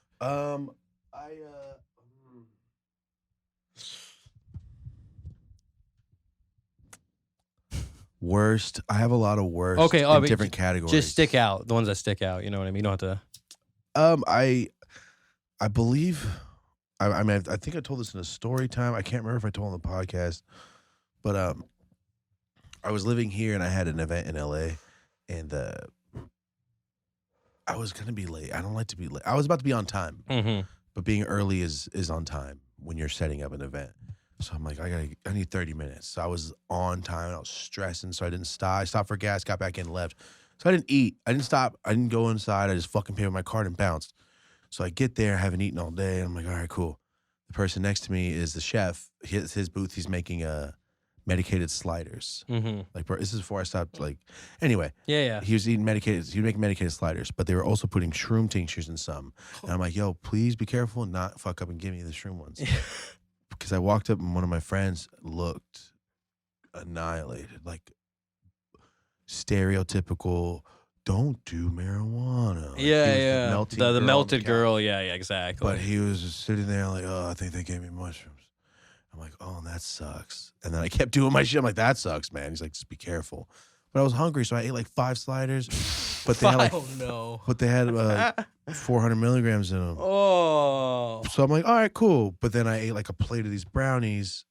Worst. I have a lot of worst. Okay, in but different categories. Just stick out the ones that stick out. You know what I mean? You don't have to. I believe. I mean, I think I told this in a story time. I can't remember if I told on the podcast, but I was living here and I had an event in LA, and I was gonna be late. I don't like to be late. I was about to be on time, but being early is on time when you're setting up an event. So I'm like, I need 30 minutes. So I was on time and I was stressing, so I didn't stop. I stopped for gas, got back in, left. So I didn't eat. I didn't stop. I didn't go inside. I just fucking paid with my card and bounced. So I get there, haven't eaten all day, and I'm like, all right, cool. The person next to me is the chef. His booth, he's making medicated sliders. Like, this is before I stopped, like, anyway. Yeah. He was eating medicated, he was making medicated sliders, but they were also putting shroom tinctures in some. And I'm like, yo, please be careful and not fuck up and give me the shroom ones. Because I walked up and one of my friends looked annihilated, like stereotypical, don't do marijuana. Like, Yeah. melting The girl on melted couch. girl. Yeah, exactly. But he was just sitting there like, oh, I think they gave me mushrooms. I'm like, oh, that sucks. And then I kept doing my shit. I'm like, that sucks, man. He's like, just be careful. But I was hungry, so I ate like 5 sliders. But they had like, no. but they had 400 milligrams in them. Oh. So I'm like, all right, cool. But then I ate like a plate of these brownies.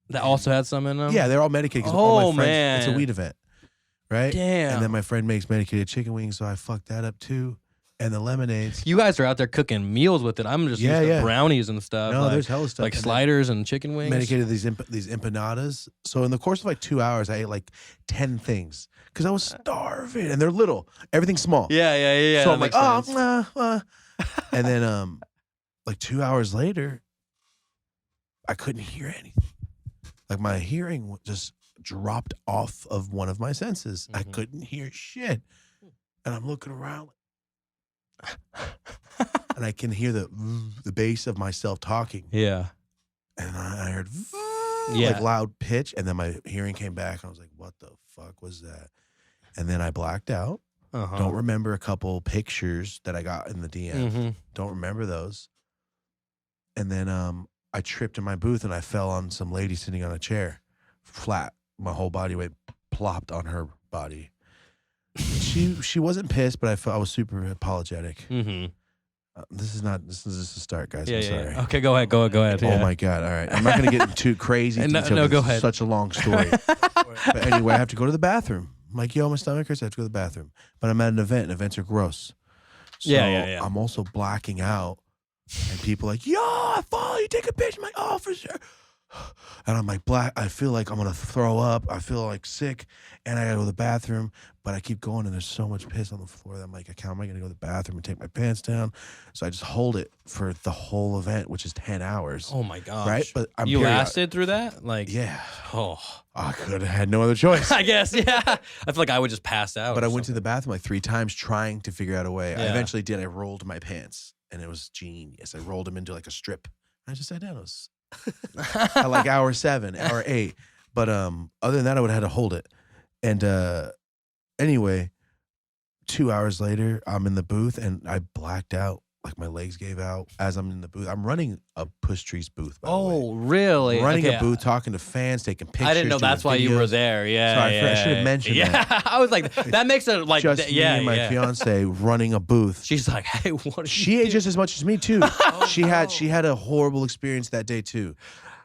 That also had some in them? Yeah, they're all medicated. 'Cause all Oh, my friends, man. It's a weed event, right? Damn. And then my friend makes medicated chicken wings, so I fucked that up too. And the lemonades. You guys are out there cooking meals with it. I'm just used to brownies and stuff. No, like, there's hella stuff. like And then sliders and chicken wings. medicated these empanadas. So in the course of like 2 hours, I ate like 10 things because I was starving, and they're little. Everything's small. Yeah. So I'm like, that makes sense. and then like 2 hours later, I couldn't hear anything. Like my hearing just dropped off of one of my senses. I couldn't hear shit, and I'm looking around, and I can hear the bass of myself talking. Yeah. And I heard Yeah. like loud pitch, and then my hearing came back, and I was like, "What the fuck was that?" And then I blacked out. Don't remember a couple pictures that I got in the DM. Don't remember those. And then I tripped in my booth and I fell on some lady sitting on a chair, flat. My whole body weight plopped on her body. She wasn't pissed, but I was super apologetic. This is just a start, guys. I'm sorry. Okay, go ahead. Oh Yeah. my God. All right. I'm not going to get too crazy. No, detail no, 'cause go it's ahead. Such a long story. But anyway, I have to go to the bathroom. I'm like, yo, my stomach hurts. I have to go to the bathroom. But I'm at an event, and events are gross. So Yeah. I'm also blacking out. And people are like, yo, I follow you, take a picture. I'm like, oh, for sure. And I'm like, I feel like I'm going to throw up. I feel like sick. And I got to go to the bathroom. But I keep going, and there's so much piss on the floor that I'm like, how am I going to go to the bathroom and take my pants down? So I just hold it for the whole event, which is 10 hours. Oh my gosh. Right? But you lasted through that? Like, Yeah. Oh, I could have had no other choice. I guess. Yeah. I feel like I would just pass out. But or I went to something. the bathroom like 3 times trying to figure out a way. I Yeah. eventually did. I rolled my pants, and it was genius. I rolled them into like a strip. I just sat down. It was at like hour 7, hour 8. But other than that, I would have had to hold it. And anyway, 2 hours later, I'm in the booth, and I blacked out. Like my legs gave out as I'm in the booth. I'm running a Push Trees booth, by the way. Oh, really? Running Okay. a booth, talking to fans, taking pictures. I didn't know doing that's why you were videos. there. Yeah. Sorry, yeah, I should have mentioned yeah. that. I was like, that makes it like, Just me yeah. and my yeah. fiance running a booth. She's like, hey, what are She you ate just as much as me too. She had a horrible experience that day too,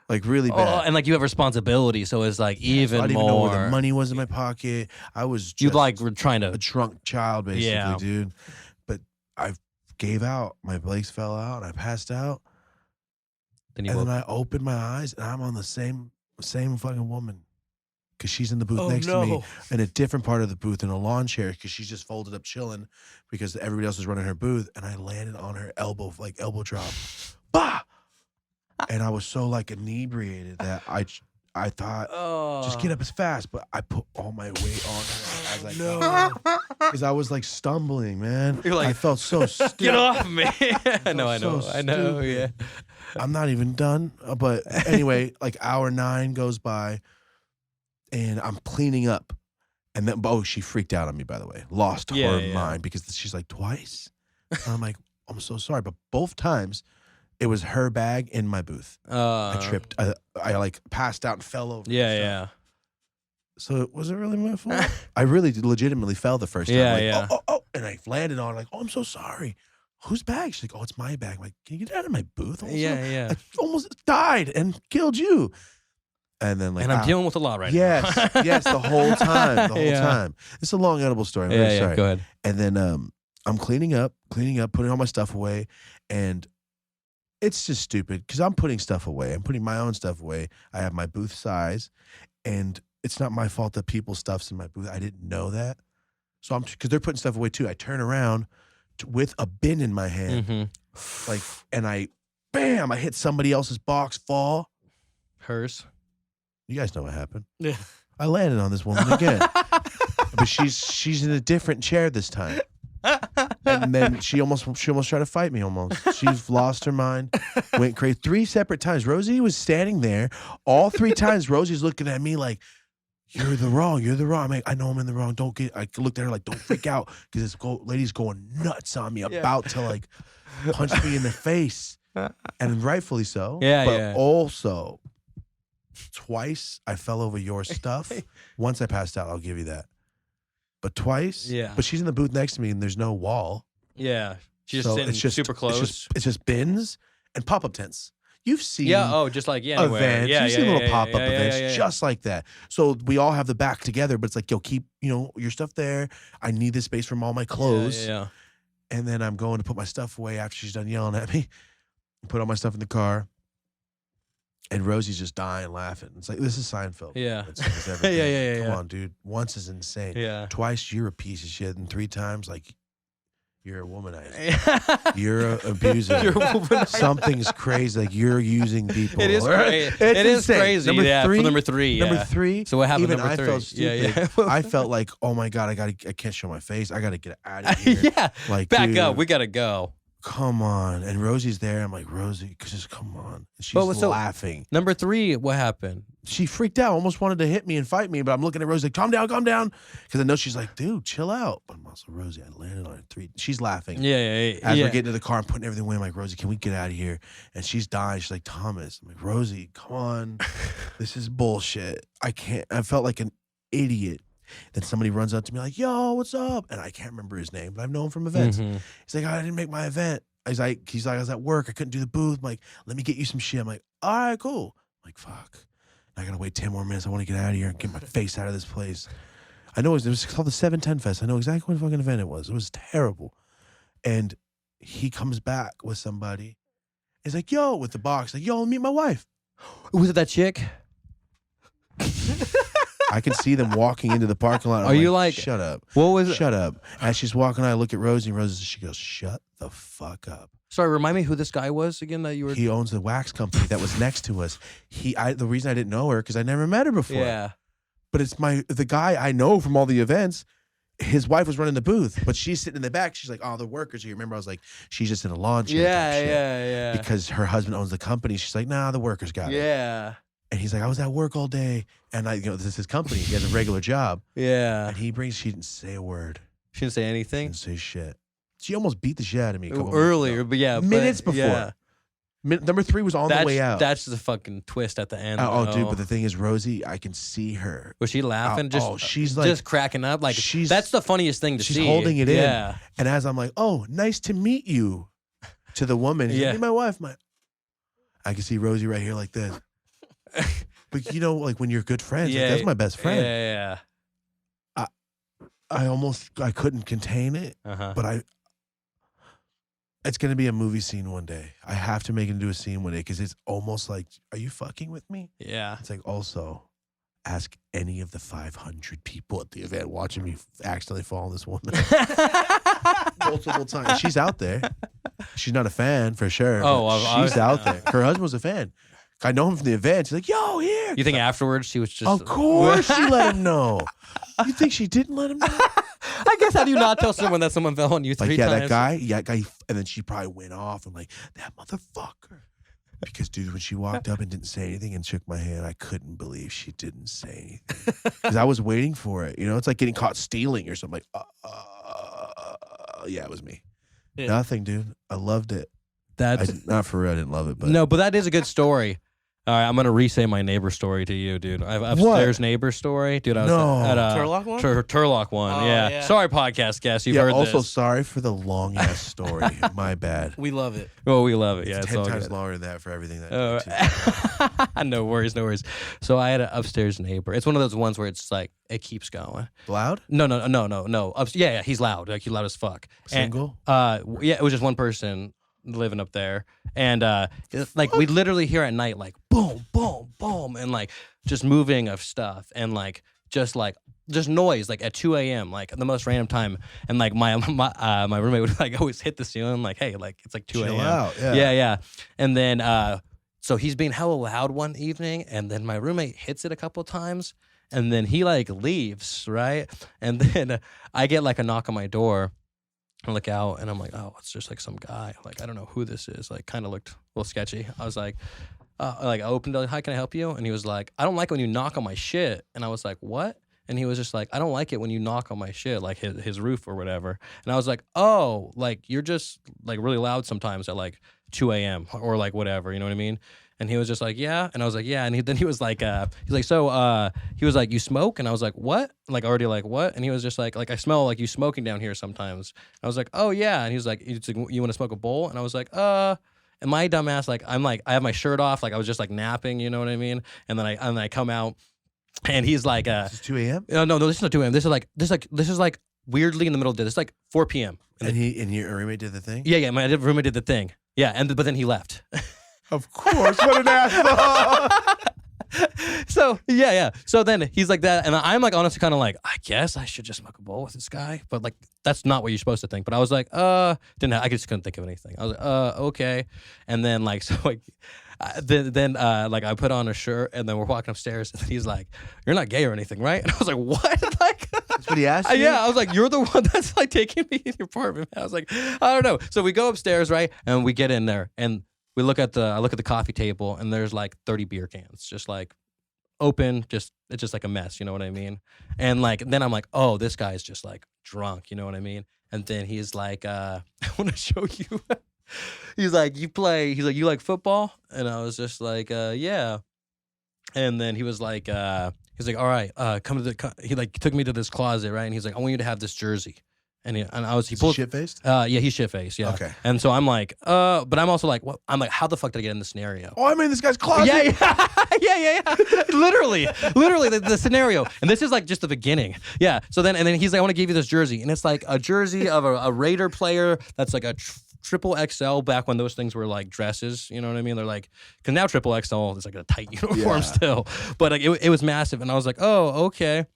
like really bad. Oh, and like you have responsibility, so it's like even So I didn't even know more. where the money was in my pocket. I was just You like were trying a to. drunk child, basically, Yeah. dude. But I gave out. My legs fell out. I passed out, Then you and woke. then I opened my eyes, and I'm on the same fucking woman, because she's in the booth Oh, next to me, no. in a different part of the booth, in a lawn chair, because she's just folded up chilling, because everybody else is running her booth, and I landed on her elbow, like elbow drop, bah! And I was so like inebriated that I thought, just get up as fast. But I put all my weight on her as I because I was like stumbling, man. You're like, I felt so stupid. Get off me. I know. stupid. Yeah. I'm not even done. But anyway, like hour 9 goes by and I'm cleaning up. And then, she freaked out on me, by the way. Lost her mind because she's like, twice? And I'm like, I'm so sorry. But both times, it was her bag in my booth. I tripped. I like passed out and fell over. Yeah. So it wasn't really my fault. I really legitimately fell the first time. Yeah. Oh. And I landed on like, I'm so sorry. Whose bag? She's like, it's my bag. I'm like, can you get out of my booth? Also? Yeah. I almost died and killed you. And then and I'm dealing with a lot right now. Yes, the whole time. Yeah. It's a long edible story. I'm now. very sorry. Go ahead. And then I'm cleaning up, putting all my stuff away. And it's just stupid because I'm putting stuff away. I'm putting my own stuff away. I have my booth size. And it's not my fault that people's stuff's in my booth. I didn't know that. So because they're putting stuff away too. I turn around with a bin in my hand. Like, and I hit somebody else's box, fall. Hers. You guys know what happened. Yeah. I landed on this woman again. But she's in a different chair this time. And then she almost tried to fight me almost. She's lost her mind, went crazy 3 separate times. Rosie was standing there. All 3 times Rosie's looking at me like, you're the wrong. I'm like, I know I'm in the wrong. I looked at her like, don't freak out because this lady's going nuts on me, about to like punch me in the face. And rightfully so. But also, twice I fell over your stuff. Once I passed out, I'll give you that. But twice, but she's in the booth next to me and there's no wall. Yeah. She's sitting super close. It's just bins and pop-up tents. You've seen just like anywhere. events. You've seen little pop-up events yeah. just like that. So we all have the back together, but it's like, yo, keep your stuff there. I need this space from all my clothes. Yeah. And then I'm going to put my stuff away after she's done yelling at me. Put all my stuff in the car. And Rosie's just dying laughing. It's like, this is Seinfeld. Yeah. It's everything. Come Yeah. on, dude. Once is insane. Yeah. Twice, you're a piece of shit. And 3 times, like, you're a womanizer. You're an abuser. You're a womanizer. Something's crazy. Like, you're using people. It is crazy. It is crazy. Number three. Number 3. So what happened? Even Number 3. I felt stupid. Yeah. I felt like, oh my God, I can't show my face. I got to get out of here. Yeah. Like, back dude, up. We gotta go. Come on. And Rosie's there. I'm like, Rosie, just come on. And she's laughing. Number 3, what happened? She freaked out, almost wanted to hit me and fight me, but I'm looking at Rosie like, calm down. Because I know she's like, dude, chill out. But I'm also, Rosie, I landed on it 3. She's laughing. Yeah. As we're getting to the car, I'm putting everything away. I'm like, Rosie, can we get out of here? And she's dying. She's like, Thomas. I'm like, Rosie, come on. This is bullshit. I can't. I felt like an idiot. Then somebody runs up to me like, yo, what's up? And I can't remember his name, but I've known him from events. He's like, I didn't make my event. He's like, I was at work. I couldn't do the booth. I'm like, let me get you some shit. I'm like, all right, cool. I'm like, fuck. I got to wait 10 more minutes. I want to get out of here and get my face out of this place. I know it was called the 710 Fest. I know exactly what fucking event it was. It was terrible. And he comes back with somebody. He's like, yo, with the box. Like, yo, meet my wife. Was it that chick? I can see them walking into the parking lot. Are you like, shut up? What was it? Shut up. As she's walking, I look at Rosie, and she goes, shut the fuck up. Sorry, remind me who this guy was again that you were. He owns the wax company that was next to us. The reason I didn't know her because I never met her before. Yeah. But it's the guy I know from all the events. His wife was running the booth, but she's sitting in the back. She's like, oh, the workers here. Remember, I was like, she's just in a lawn chair. Yeah. Because her husband owns the company. She's like, nah, the workers got it. Yeah. And he's like, I was at work all day. And this is his company. He has a regular job. Yeah. And she didn't say a word. She didn't say anything? Didn't say shit. She almost beat the shit out of me. Earlier, but yeah. Minutes before. Yeah. Number 3 was on the way out. That's the fucking twist at the end. Dude, but the thing is, Rosie, I can see her. Was she laughing? She's like, just cracking up. Like, that's the funniest thing to see. She's holding it in. Yeah. And as I'm like, oh, nice to meet you, to the woman. She's like, meet my wife. I can see Rosie right here like this. But like when you're good friends, like, that's my best friend. Yeah. I couldn't contain it, but it's going to be a movie scene one day. I have to make it into a scene one day because it's almost like, are you fucking with me? Yeah. It's like, also, ask any of the 500 people at the event watching me accidentally fall on this woman. Multiple times. She's out there. She's not a fan for sure. Oh, she's out there. Her husband was a fan I know him from the event. She's like, yo, here. You think afterwards she was just? Of course she let him know. You think she didn't let him know? I guess how do you not tell someone that someone fell on you three Like, times? that guy, and then she probably went off and like, that motherfucker. Because, dude, when she walked up and didn't say anything and shook my hand, I couldn't believe she didn't say anything. Because I was waiting for it. You know, it's like getting caught stealing or something. Like, yeah, it was me. Yeah. Nothing, dude. I loved it. Not for real, I didn't love it, but No, but that is a good story. All right, I'm gonna re-say my neighbor story to you, dude. I have upstairs neighbor story, dude. I was No. at Turlock one? Turlock one. Oh, yeah. yeah. Sorry, podcast guest. You've yeah. heard Also, this. sorry for the long ass story. My bad. We love it. Oh, we love it. Yeah, it's 10 all times good. longer than that for everything that. No worries, no worries. So I had an upstairs neighbor. It's one of those ones where it's like it keeps going. Loud? No. Yeah, he's loud. Like he's loud as fuck. Single? And, yeah, it was just one person living up there, and like we literally hear at night like boom, boom, boom, and like just moving of stuff, and like just noise like at 2 a.m. like the most random time, and like my roommate would like always hit the ceiling like, hey, like it's like 2 a.m. Chill out. Yeah. And then so he's being hella loud one evening, and then my roommate hits it a couple times, and then he like leaves, right? And then I get like a knock on my door. I look out and I'm like, oh, it's just like some guy. Like, I don't know who this is. Like, kind of looked a little sketchy. I was like I opened it. Hi, can I help you? And he was like, I don't like when you knock on my shit. And I was like, what? And he was just like, I don't like it when you knock on my shit, like his roof or whatever. And I was like, oh, like you're just like really loud sometimes at like 2 a.m. or like whatever. You know what I mean? And he was just like, yeah. And I was like, yeah. And then he was like, so he was like, you smoke? And I was like, what? Like already like, what? And he was just like I smell like you smoking down here sometimes. And I was like, oh yeah. And he was like, you want to smoke a bowl? And I was like, and my dumb ass, like, I'm like, I have my shirt off. Like I was just like napping, you know what I mean? And then I come out and he's like, This is 2 a.m.? no, this is not 2 a.m. This is like weirdly in the middle of the day. This is like 4 p.m. And your roommate did the thing? Yeah. My roommate did the thing. Yeah. But then he left. Of course. What an asshole. So yeah. So then he's like that, and I'm like honestly kind of like, I guess I should just smoke a bowl with this guy, but like that's not what you're supposed to think. But I was like, I just couldn't think of anything. I was like, okay, and then like so like. Then like I put on a shirt and then we're walking upstairs and he's like, you're not gay or anything, right? And I was like, what? Like That's what he asked you? yeah, I was like, you're the one that's like taking me in your apartment. I was like, I don't know. So we go upstairs, right? And we get in there and I look at the coffee table and there's like 30 beer cans just like open, it's just like a mess, you know what I mean? And like then I'm like, oh, this guy's just like drunk, you know what I mean? And then he's like, I want to show you. He's like, you like football? And I was just like, yeah. And then he was like, all right, come to he like took me to this closet, right? And he's like, I want you to have this jersey. And he pulled shit-faced? Yeah, he's shit-faced, yeah. Okay. And so I'm like, but I'm also like, what? I'm like, how the fuck did I get in this scenario? Oh, I'm in this guy's closet. Yeah. literally the scenario. And this is like just the beginning. Yeah. So then he's like, I want to give you this jersey. And it's like a jersey of a Raider player that's like a triple XL back when those things were like dresses, you know what I mean? They're like, because now triple XL is like a tight uniform still. But like it was massive. And I was like, oh, okay.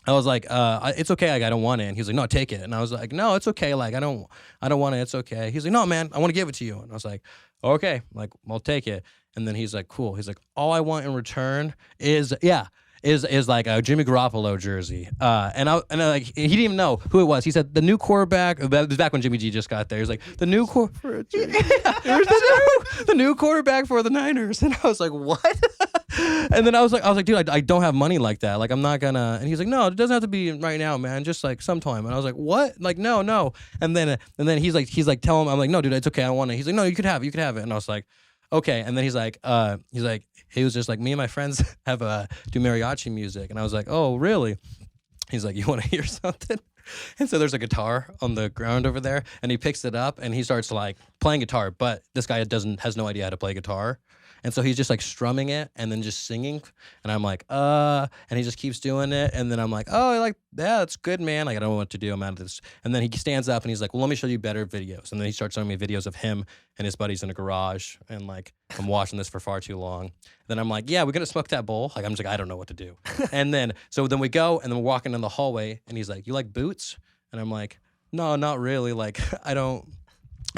I was like, it's okay, like, I don't want it. And he was like, no, take it. And I was like, no, it's okay, like I don't want it, it's okay. He's like, no, man, I want to give it to you. And I was like, okay, like I'll take it. And then he's like, cool. He's like, all I want in return is like a Jimmy Garoppolo jersey. And I like he didn't even know who it was. He said the new quarterback. That was back when Jimmy G just got there. He's like the new the new quarterback for the Niners. And I was like, what? And then I was like, dude, I don't have money like that. Like I'm not gonna. And he's like, no, it doesn't have to be right now, man. Just like sometime. And I was like, what? Like no. And then he's like, tell him. I'm like, no, dude, it's okay. I don't want it. He's like, no, you could have it. And I was like, okay. And then he's like, he was just like, me and my friends have do mariachi music. And I was like, oh, really? He's like, you want to hear something? And so there's a guitar on the ground over there, and he picks it up and he starts like playing guitar, but this guy has no idea how to play guitar. And so he's just like strumming it and then just singing. And I'm like, and he just keeps doing it. And then I'm like, oh, like, yeah, that's good, man. Like, I don't know what to do. I'm out of this. And then he stands up and he's like, well, let me show you better videos. And then he starts showing me videos of him and his buddies in a garage. And like, I'm watching this for far too long. Then I'm like, yeah, we're going to smoke that bowl. Like, I'm just like, I don't know what to do. And then we go and then we're walking in the hallway and he's like, you like boots? And I'm like, no, not really. Like, I don't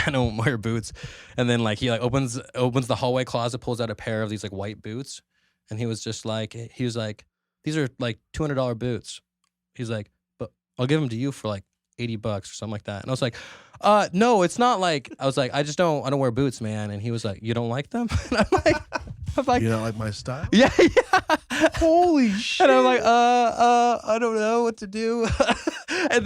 I don't wear boots. And then like he like opens the hallway closet, pulls out a pair of these like white boots, and he was like, these are like $200 boots. He's like, but I'll give them to you for like $80 or something like that. And I was like, no, it's not like. I was like, I don't wear boots, man. And he was like, you don't like them? And I'm like, You don't like my style? yeah. Holy shit. And I'm like, I don't know what to do. and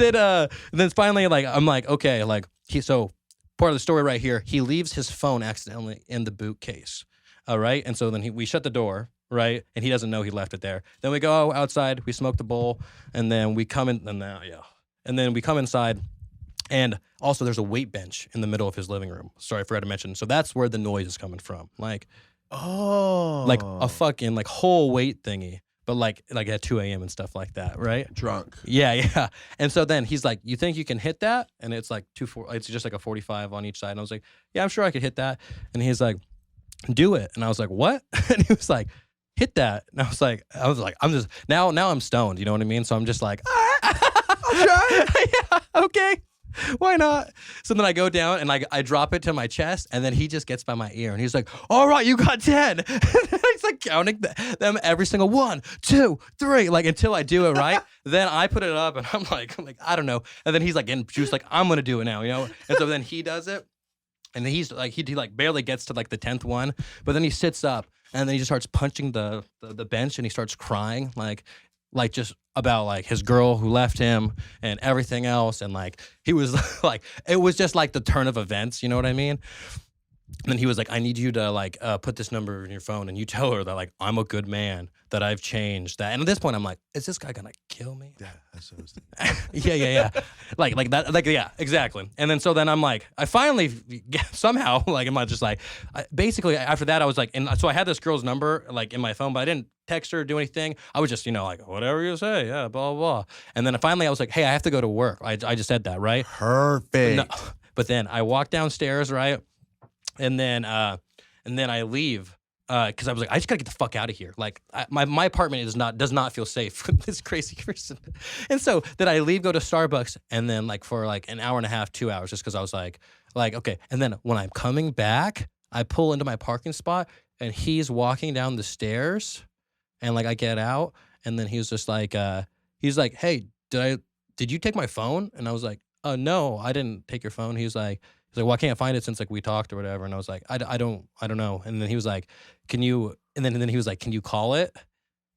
then finally, like, I'm like, okay, like, so part of the story right here, he leaves his phone accidentally in the boot case. All right. And so then we shut the door, right? And he doesn't know he left it there. Then we go outside, we smoke the bowl, and then we come in, and then we come inside. And also there's a weight bench in the middle of his living room. Sorry, I forgot to mention. So that's where the noise is coming from. Like, like a fucking like whole weight thingy, but like at 2 a.m. and stuff like that, right? Drunk. Yeah. And so then he's like, you think you can hit that? And it's like it's just like a 45 on each side. And I was like, yeah, I'm sure I could hit that. And he's like, do it. And I was like, what? And he was like, hit that. And I was like, I'm just now I'm stoned. You know what I mean? So I'm just like, I'll try. Yeah, okay. Why not? So then I go down and I drop it to my chest, and then he just gets by my ear and he's like, all right, you got 10. And he's like counting them every single 1, 2, 3, like until I do it right. Then I put it up and I'm like, I don't know. And then he's like getting juiced, like, I'm gonna do it now, you know? And so then he does it. And then he's like, he like barely gets to like the 10th one, but then he sits up and then he just starts punching the bench and he starts crying like just about like his girl who left him and everything else. And like, he was like, it was just like the turn of events, you know what I mean? And then he was like, I need you to like put this number in your phone and you tell her that like, I'm a good man, that I've changed that. And at this point I'm like, is this guy gonna kill me? Yeah, that's what I was thinking. yeah. Like that, like, yeah, exactly. And then, so then I'm like, I finally somehow, like, I'm not just like, basically after that I was like, and so I had this girl's number like in my phone, but I didn't text her or do anything. I was just, like, whatever you say, yeah, blah, blah, blah. And then finally I was like, hey, I have to go to work. I just said that, right? Perfect. No, but then I walk downstairs, right? And then I leave because I was like, I just gotta get the fuck out of here. Like my apartment does not feel safe with this crazy person. And so then I leave, go to Starbucks, and then like for like an hour and a half, 2 hours, just because I was like okay. And then when I'm coming back, I pull into my parking spot, and he's walking down the stairs, and like I get out, and then he was just like, he's like, hey, did you take my phone? And I was like, no, I didn't take your phone. He's like, well, I can't find it since like we talked or whatever. And I was like, I don't know. And then he was like, can you? And then he was like, can you call it?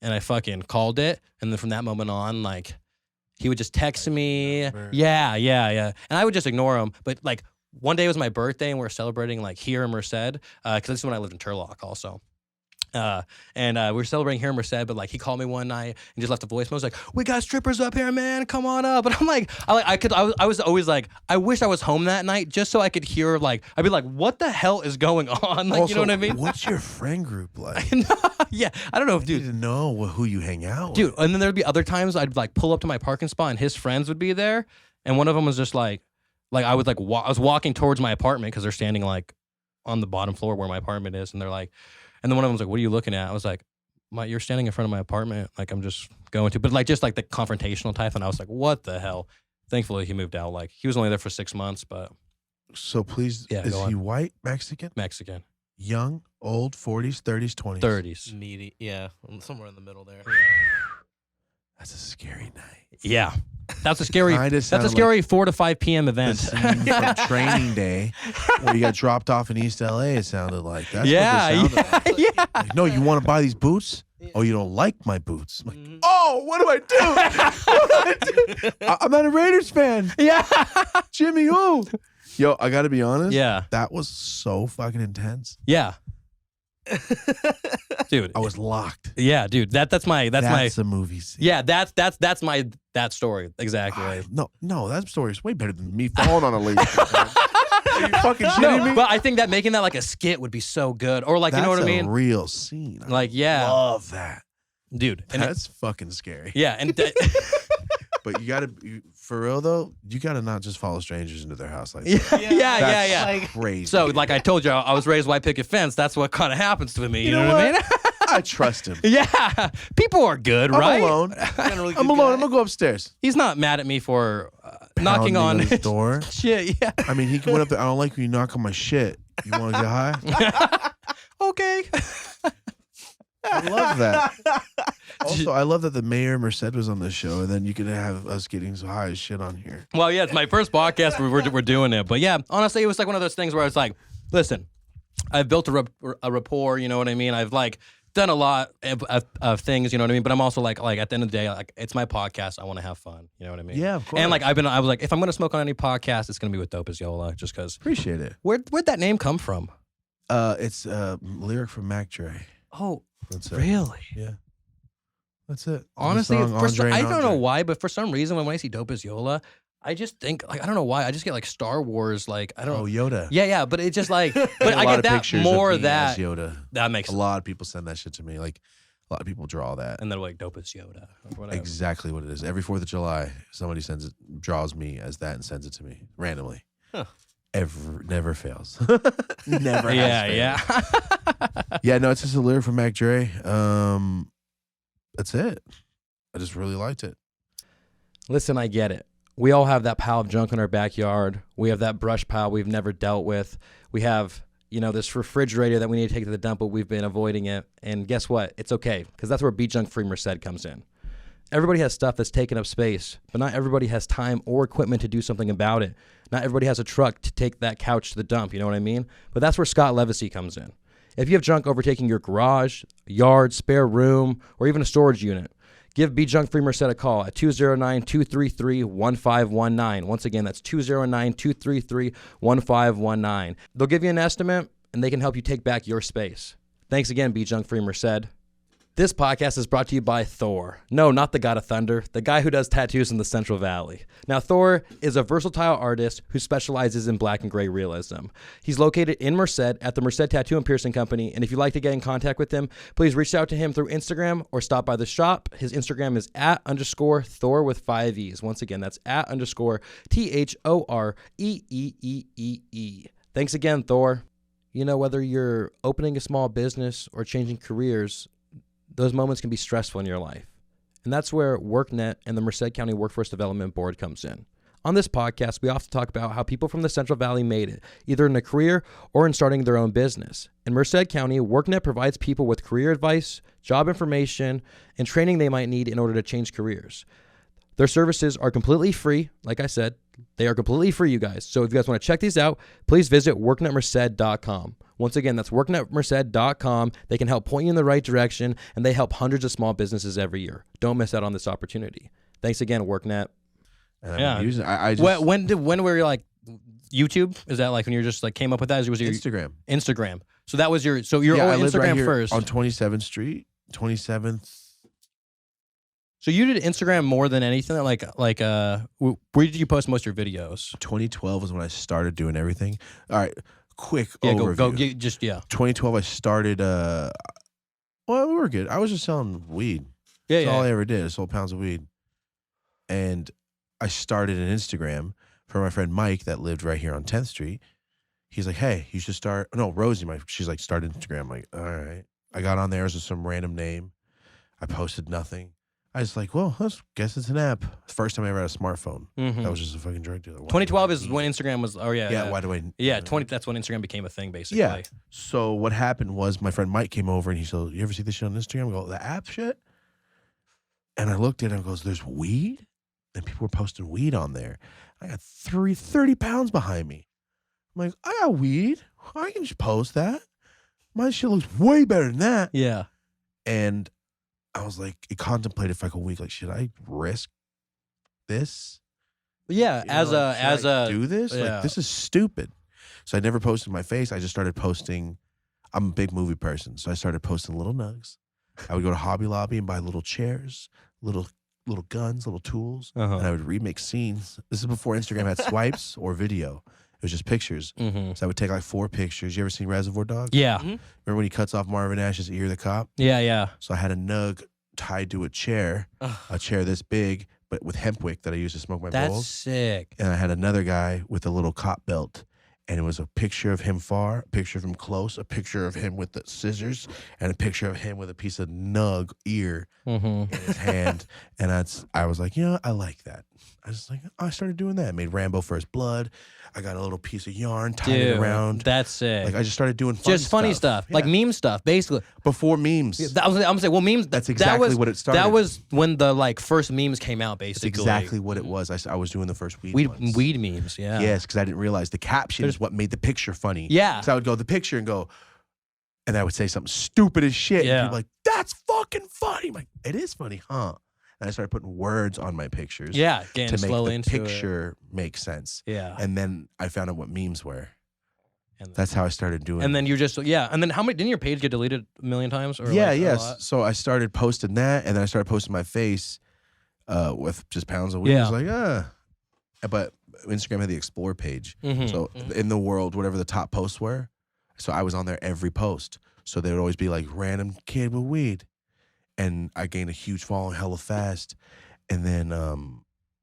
And I fucking called it. And then from that moment on, like, he would just text me. Yeah. And I would just ignore him. But like one day was my birthday, and we were celebrating like here in Merced, because this is when I lived in Turlock also. And we were celebrating here in Merced, but like he called me one night and just left a voicemail. I was like, we got strippers up here, man, come on up. And I'm like, I was always like, I wish I was home that night just so I could hear, like, I'd be like, what the hell is going on? Like, also, you know what I mean? What's your friend group like? Yeah, I don't know, You need dude. to know who you hang out with. Dude, and then there'd be other times I'd like pull up to my parking spot and his friends would be there. And one of them was just like I would like, I was walking towards my apartment because they're standing like on the bottom floor where my apartment is. And they're like, and then one of them was like, what are you looking at? I was like, you're standing in front of my apartment. Like, I'm just going to, but like, just like the confrontational type. And I was like, what the hell? Thankfully, he moved out. Like, he was only there for 6 months, but. So please, Yeah, is go he on. white, Mexican, young, old, 40s, 30s, 20s? 30s. Needy. Yeah. Somewhere in the middle there. That's a scary night. Yeah. That's a scary, Kinda that's a sounded scary 4 to 5 p.m. The event. scene from Training Day where you got dropped off in East LA, it sounded like. That's Yeah, what it sounded like. yeah. Like, no, you want to buy these boots? Oh, you don't like my boots? I'm like, oh, what do I do? What do I do? I'm not a Raiders fan. Yeah. Jimmy, who? Yo, I got to be honest. Yeah. That was so fucking intense. Yeah. Dude. I was locked. Yeah, dude. That's my a movie scene. yeah, that's my that story. Exactly. No, that story is way better than me falling on a lady. Are you fucking shitting me? But I think that making that like a skit would be so good. Or like, That's you know what I mean? a real scene. I Like, yeah. love that. Dude. And That's fucking scary. yeah, and But you gotta, for real though, you gotta not just follow strangers into their house like that. yeah. That's crazy. So, like I told you, I was raised white picket fence. That's what kind of happens to me. You know what I mean? I trust him. Yeah. People are good, I'm right? alone. I'm alone. I'm gonna go upstairs. He's not mad at me for knocking on his door. Shit, yeah. I mean, he went up there. I don't like when you knock on my shit. You want to get high? Okay. I love that. Also, I love that the mayor Merced was on this show, and then you could have us getting so high as shit on here. Well, yeah, it's my first podcast where we're doing it. But yeah, honestly, it was like one of those things where I was like, listen, I've built a rapport, you know what I mean? I've like done a lot of things, you know what I mean? But I'm also like at the end of the day, like it's my podcast. I want to have fun, you know what I mean? Yeah, of course. And like I was like, if I'm gonna smoke on any podcast, it's gonna be with Dope As Yola, just because. Appreciate it. Where'd that name come from? It's a lyric from Mac Dre. Oh, That's it. really? Yeah. That's it. Honestly, The song I Andre don't know Andre. why, but for some reason, when I see Dope As Yola, I just think like I don't know why, I just get like Star Wars, like I don't. Oh, Yoda. Yeah, but it just like, but a I lot get of that pictures more of me as that Yoda. that makes A lot of people send that shit to me. Like a lot of people draw that. and then like Dope As Yoda or whatever. Exactly what it is. Every 4th of July, somebody draws me as that and sends it to me randomly. Huh. Never fails. Never. Yeah, has failed. Yeah, no, it's just a lyric from Mac Dre. That's it. I just really liked it. Listen, I get it. We all have that pile of junk in our backyard. We have that brush pile we've never dealt with. We have, this refrigerator that we need to take to the dump, but we've been avoiding it. And guess what? It's okay, because that's where Be Junk Free Merced comes in. Everybody has stuff that's taking up space, but not everybody has time or equipment to do something about it. Not everybody has a truck to take that couch to the dump, you know what I mean? But that's where Scott Livesay comes in. If you have junk overtaking your garage, yard, spare room, or even a storage unit, give Be Junk Free Merced a call at 209-233-1519. Once again, that's 209-233-1519. They'll give you an estimate, and they can help you take back your space. Thanks again, Be Junk Free Merced. This podcast is brought to you by Thore. No, not the god of thunder, the guy who does tattoos in the Central Valley. Now, Thore is a versatile artist who specializes in black and gray realism. He's located in Merced at the Merced Tattoo and Piercing Company, and if you'd like to get in contact with him, please reach out to him through Instagram or stop by the shop. His Instagram is @_Thore with 5 E's. Once again, that's @_THOREEEEE. Thanks again, Thore. Whether you're opening a small business or changing careers, those moments can be stressful in your life. And that's where Worknet and the Merced County Workforce Development Board comes in. On this podcast, we often talk about how people from the Central Valley made it, either in a career or in starting their own business. In Merced County, Worknet provides people with career advice, job information, and training they might need in order to change careers. Their services are completely free. Like I said, they are completely free, you guys. So if you guys want to check these out, please visit worknetmerced.com. Once again, that's worknetmerced.com. They can help point you in the right direction, and they help hundreds of small businesses every year. Don't miss out on this opportunity. Thanks again, Worknet. And Yeah. I'm using I just When were you like YouTube? Is that like when you just like came up with that? Was your Instagram. Instagram? So that was your I lived Instagram right here first. on 27th Street, 27th. So you did Instagram more than anything. Like where did you post most of your videos? 2012 was when I started doing everything. All right, quick Yeah, overview. go. 2012, I started. Well, we were good. I was just selling weed. Yeah, That's all I yeah. ever did. I sold pounds of weed, and I started an Instagram for my friend Mike that lived right here on 10th Street. He's like, "Hey, you should start." No, Rosie, she's like, "Start Instagram." I'm like, all right. I got on there as some random name. I posted nothing. I was like, well, I guess it's an app. First time I ever had a smartphone. Mhm. That was just a fucking drug dealer. Why do 2012 I is need- when Instagram was. Oh yeah. Yeah, why do I? Yeah, 20. That's when Instagram became a thing, basically. Yeah. So what happened was my friend Mike came over and he said, "You ever see this shit on Instagram?" I go, "The app shit?" And I looked at it and goes, "There's weed?" And people were posting weed on there. I got 30 pounds behind me. I'm like, I got weed. I can just post that. My shit looks way better than that. Yeah. And I was like, it contemplated for like a week. Like, should I risk this? Yeah. You know, like, should I do this? yeah. Like, this is stupid. So I never posted my face. I just started posting. I'm a big movie person, so I started posting little nugs. I would go to Hobby Lobby and buy little chairs, little guns, little tools, Uh-huh. and I would remix scenes. This is before Instagram had swipes or video. It was just pictures. Mm-hmm. So I would take like 4 pictures. You ever seen Reservoir Dogs? Yeah. Remember when he cuts off Marvin Ash's ear, the cop? Yeah. Yeah. So I had a nug tied to a chair this big, but with hemp wick that I used to smoke my That's bowls. sick. And I had another guy with a little cop belt. And it was a picture of him far, a picture of him close, a picture of him with the scissors, and a picture of him with a piece of nug ear in his hand. And I was like, I like that. I started doing that. I made Rambo First Blood. I got a little piece of yarn, tied it around. That's sick. Like I just started doing funny stuff. like meme stuff, basically. Before memes. Yeah, I'm gonna say, well, memes. That's exactly what it started. That was when the first memes came out, basically. That's exactly what it was. I was doing the first weed ones. Weed memes, yeah. Yes, because I didn't realize the caption is what made the picture funny. Yeah. So I would go the picture and go, and I would say something stupid as shit. Yeah. And people like, that's fucking funny. I'm like, it is funny, huh? And I started putting words on my pictures. Yeah, getting to make slowly the into picture make sense. Yeah. And then I found out what memes were. And that's how I started doing. And then you're just and then how many didn't your page get deleted a million times? Or yes. So I started posting that, and then I started posting my face with just pounds of weed. Yeah. I was like, but Instagram had the explore page. So in the world, whatever the top posts were, so I was on there every post. So there would always be like random kid with weed. And I gained a huge following hella fast. And then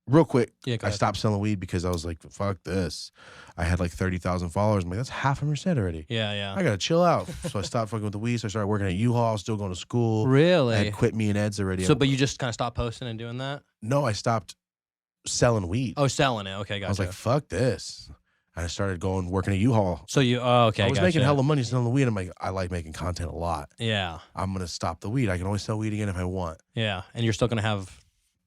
real quick, I stopped selling weed because I was like, fuck this. I had like 30,000 followers. I'm like, that's half a Merced already. Yeah. I got to chill out. So I stopped fucking with the weed. So I started working at U-Haul, still going to school. Really? I had quit me and Ed's already. So, but you just kind of stopped posting and doing that? No, I stopped selling weed. Oh, selling it. Okay, gotcha. I was like, fuck this. And I started working at U-Haul. So I was making hella money selling the weed. I'm like, I like making content a lot. Yeah. I'm going to stop the weed. I can always sell weed again if I want. Yeah. And you're still going to have.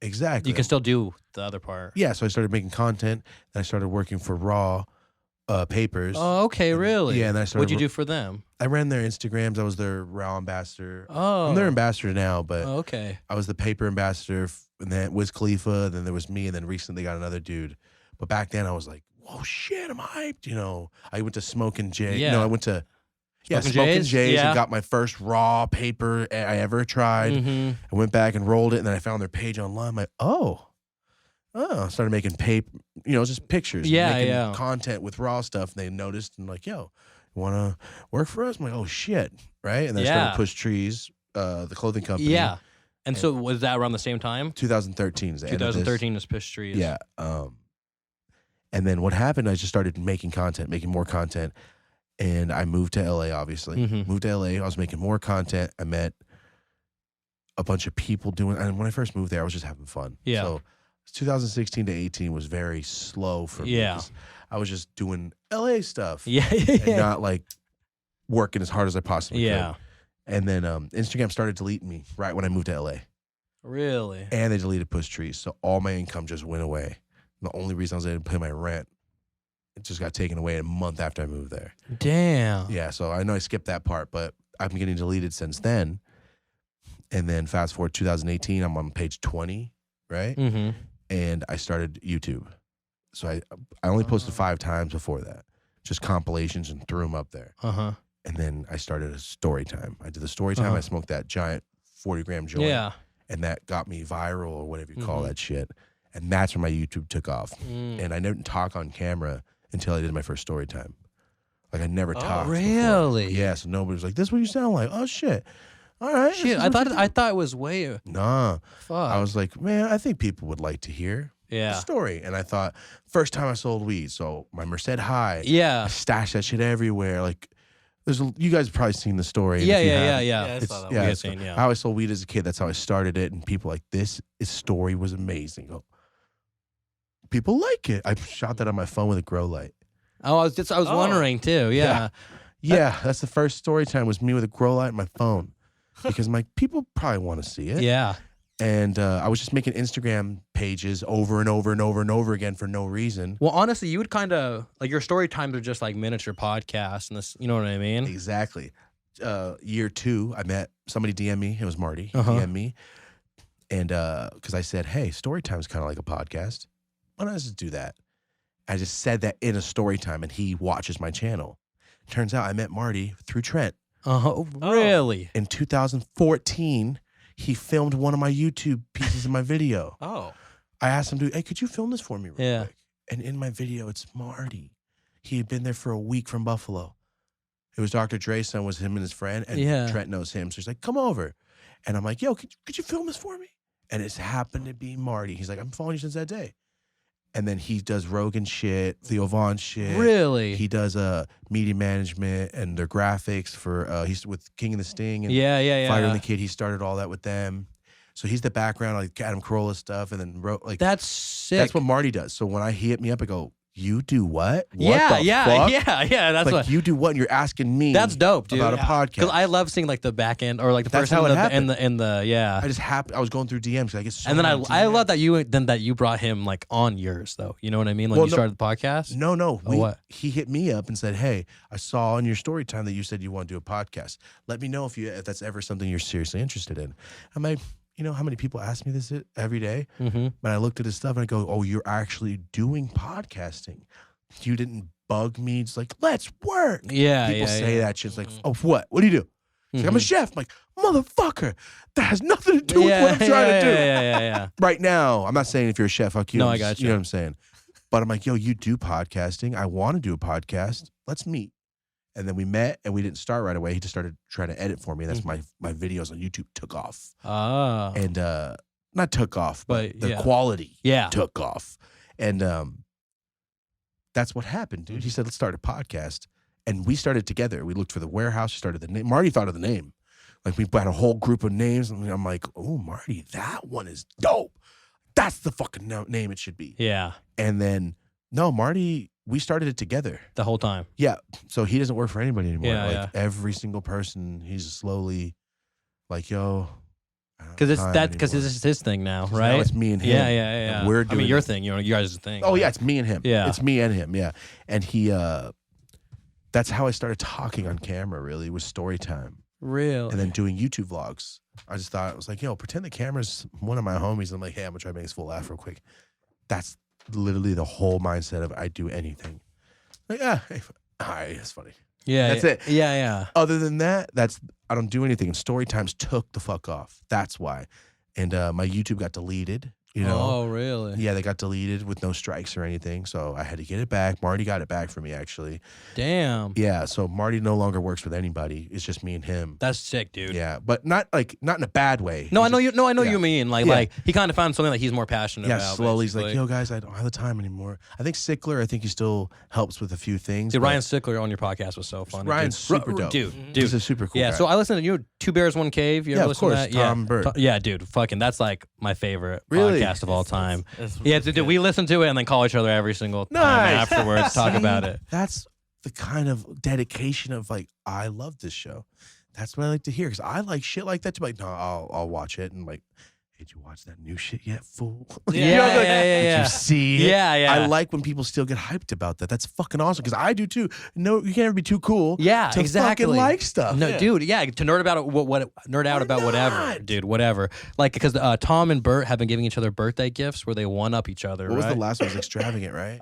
Exactly. You can still do the other part. Yeah. So I started making content. Then I started working for Raw Papers. Oh, okay. Really? Yeah. And then I started. What'd you do for them? I ran their Instagrams. I was their Raw ambassador. Oh. I'm their ambassador now, but okay. I was the paper ambassador. And then Wiz Khalifa. Then there was me. And then recently they got another dude. But back then I was like, whoa, shit, I'm hyped. I went to Smokin' Jay. Yeah. No, I went to Smokin' Jay's and got my first raw paper I ever tried. I went back and rolled it, and then I found their page online. I'm like, I started making paper, just pictures. Making content with raw stuff. And they noticed and like, yo, you want to work for us? I'm like, oh, shit, right? And then I started Push Trees, the clothing company. Yeah. And so was that around the same time? 2013 is the 2013 is Push Trees. Yeah. And then what happened, I just started making more content. And I moved to LA, obviously. Moved to LA. I was making more content. I met a bunch of people and when I first moved there, I was just having fun. Yeah. So 2016 to 18 was very slow for me. Yeah. I was just doing LA stuff. Yeah. And not like working as hard as I possibly could. And then Instagram started deleting me right when I moved to LA. Really? And they deleted Push Trees. So all my income just went away. The only reason I was able to pay my rent, it just got taken away a month after I moved there. Damn. Yeah, so I know I skipped that part, but I've been getting deleted since then. And then fast forward 2018, I'm on page 20, right? And I started YouTube. So I only posted 5 times before that, just compilations and threw them up there. And then I started a story time. I did the story time. I smoked that giant 40-gram joint. Yeah. And that got me viral or whatever you call that shit. And that's when my YouTube took off. And I didn't talk on camera until I did my first story time. Like I never talked. Really? Before. Yeah. So nobody was like, "This is what you sound like." Oh shit. All right. Shit. I thought it was way. Nah. Fuck. I was like, man, I think people would like to hear the story. And I thought, first time I sold weed, so my Merced high. Yeah. I stashed that shit everywhere. Like, you guys have probably seen the story. Yeah. I saw that. I always sold weed as a kid. That's how I started it. And people like, this story was amazing. Oh, people like it. I shot that on my phone with a grow light. Oh, I was wondering too. Yeah. Yeah, that's the first story time was me with a grow light on my phone. Because people probably want to see it. Yeah. And I was just making Instagram pages over and over and over and over again for no reason. Well, honestly, you would kind of like your story times are just like miniature podcasts and this, you know what I mean? Exactly. Year 2, I met somebody DM me. It was Marty. DM me. And because I said, hey, story time is kind of like a podcast. Why don't I just do that? I just said that in a story time and he watches my channel. Turns out I met Marty through Trent. Oh, really? In 2014, he filmed one of my YouTube pieces of my video. Oh. I asked him, hey, could you film this for me real quick? And in my video, it's Marty. He had been there for a week from Buffalo. It was Dr. Dre's son, was him and his friend, and Trent knows him. So he's like, come over. And I'm like, yo, could you film this for me? And it's happened to be Marty. He's like, I'm following you since that day. And then he does Rogan shit, Theo Vaughn shit. Really? He does media management and their graphics for he's with King of the Sting and Yeah. Fire and the Kid. He started all that with them. So he's the background, like Adam Carolla stuff, and then wrote like That's sick. that's what Marty does. So when he hit me up, I go, "You do what? What Yeah. the fuck? That's Like what. you do what? And you're asking me. That's dope, dude. About a podcast. Because I love seeing like the back end or like the That's person how it in happened. the yeah. I was going through DMs. I get so And then many I DMs. love that you brought him like on yours though. You know what I mean? Like Well, you no- started the podcast. No. what? He hit me up and said, "Hey, I saw on your story time that you said you want to do a podcast. Let me know if that's ever something you're seriously interested in." I'm like, you know how many people ask me this every day? Mm-hmm. But I looked at his stuff and I go, "Oh, you're actually doing podcasting. You didn't bug me. It's like, let's work." Yeah. People say yeah. that shit. It's like, "Oh, what? What do you do?" It's like, "I'm a Mhm. chef." I'm like, "Motherfucker, that has nothing to do with what I'm trying to do." Yeah. Right now, I'm not saying if you're a chef, fuck you. No, I'm I just- got You you. know what I'm saying? But I'm like, yo, you do podcasting. I want to do a podcast. Let's meet. And then we met, and we didn't start right away. He just started trying to edit for me. That's my videos on YouTube took off, Ah. and not took off, but But, the yeah. quality Yeah. took off, and that's what happened, dude. He said, "Let's start a podcast," and we started together. We looked for the warehouse. We started the name. Marty thought of the name. Like we had a whole group of names, and I'm like, "Oh, Marty, that one is dope. That's the fucking name it should be." Yeah. And then no, Marty, we started it together. The whole time. Yeah. So he doesn't work for anybody anymore. Yeah, like every single person, he's slowly like, yo. Because this is his thing now, right? Now it's me and him. Yeah. And we're I doing mean, your it. thing. You guys' thing. Oh yeah, it's me and him. Yeah. It's me and him. Yeah. And he that's how I started talking on camera, really, was story time. Real. And then doing YouTube vlogs. I just thought, it was like, yo, pretend the camera's one of my homies. I'm like, hey, I'm gonna try to make this full laugh real quick. That's literally the whole mindset of I do anything. Like, hey, all right, that's funny. Yeah. That's it. Yeah. Other than that, I don't do anything. And story times took the fuck off. That's why. And my YouTube got deleted. You know? Oh, really? Yeah, they got deleted with no strikes or anything. So I had to get it back. Marty got it back for me, actually. Damn. Yeah, so Marty no longer works with anybody. It's just me and him. That's sick, dude. Yeah, but not in a bad way. No, He's I know just- you. No, I know yeah. you mean like he kind of found something that he's more passionate Yeah, about. slowly he's basically. like, yo, guys, I don't have the time anymore. I think Sickler, I think he still helps with a few things. Dude, but Ryan Sickler on your podcast was so funny. Ryan's dude. super dope. Dude. He's a super cool Yeah, guy. so I listened to you, Two Bears, One Cave. You Yeah, ever of listen to course, that? Tom Burt. Yeah, dude, fucking, that's like my favorite Really? podcast of all time. It's Yeah, dude, we listen to it and then call each other every single time Nice. afterwards, talk about it. That's the kind of dedication of like, I love this show. That's what I like to hear because I like shit like that too. Like, no, I'll watch it and like, hey, did you watch that new shit yet, fool? Yeah, You know, like, yeah. Did you see it? Yeah. I like when people still get hyped about that. That's fucking awesome because I do too. No, you can't ever be too cool. Yeah, to exactly. fucking like stuff. No, dude, yeah, to nerd about nerd out about whatever, not? dude, whatever. Like because Tom and Bert have been giving each other birthday gifts where they one up each other. What was right? the last one? It was extravagant, right?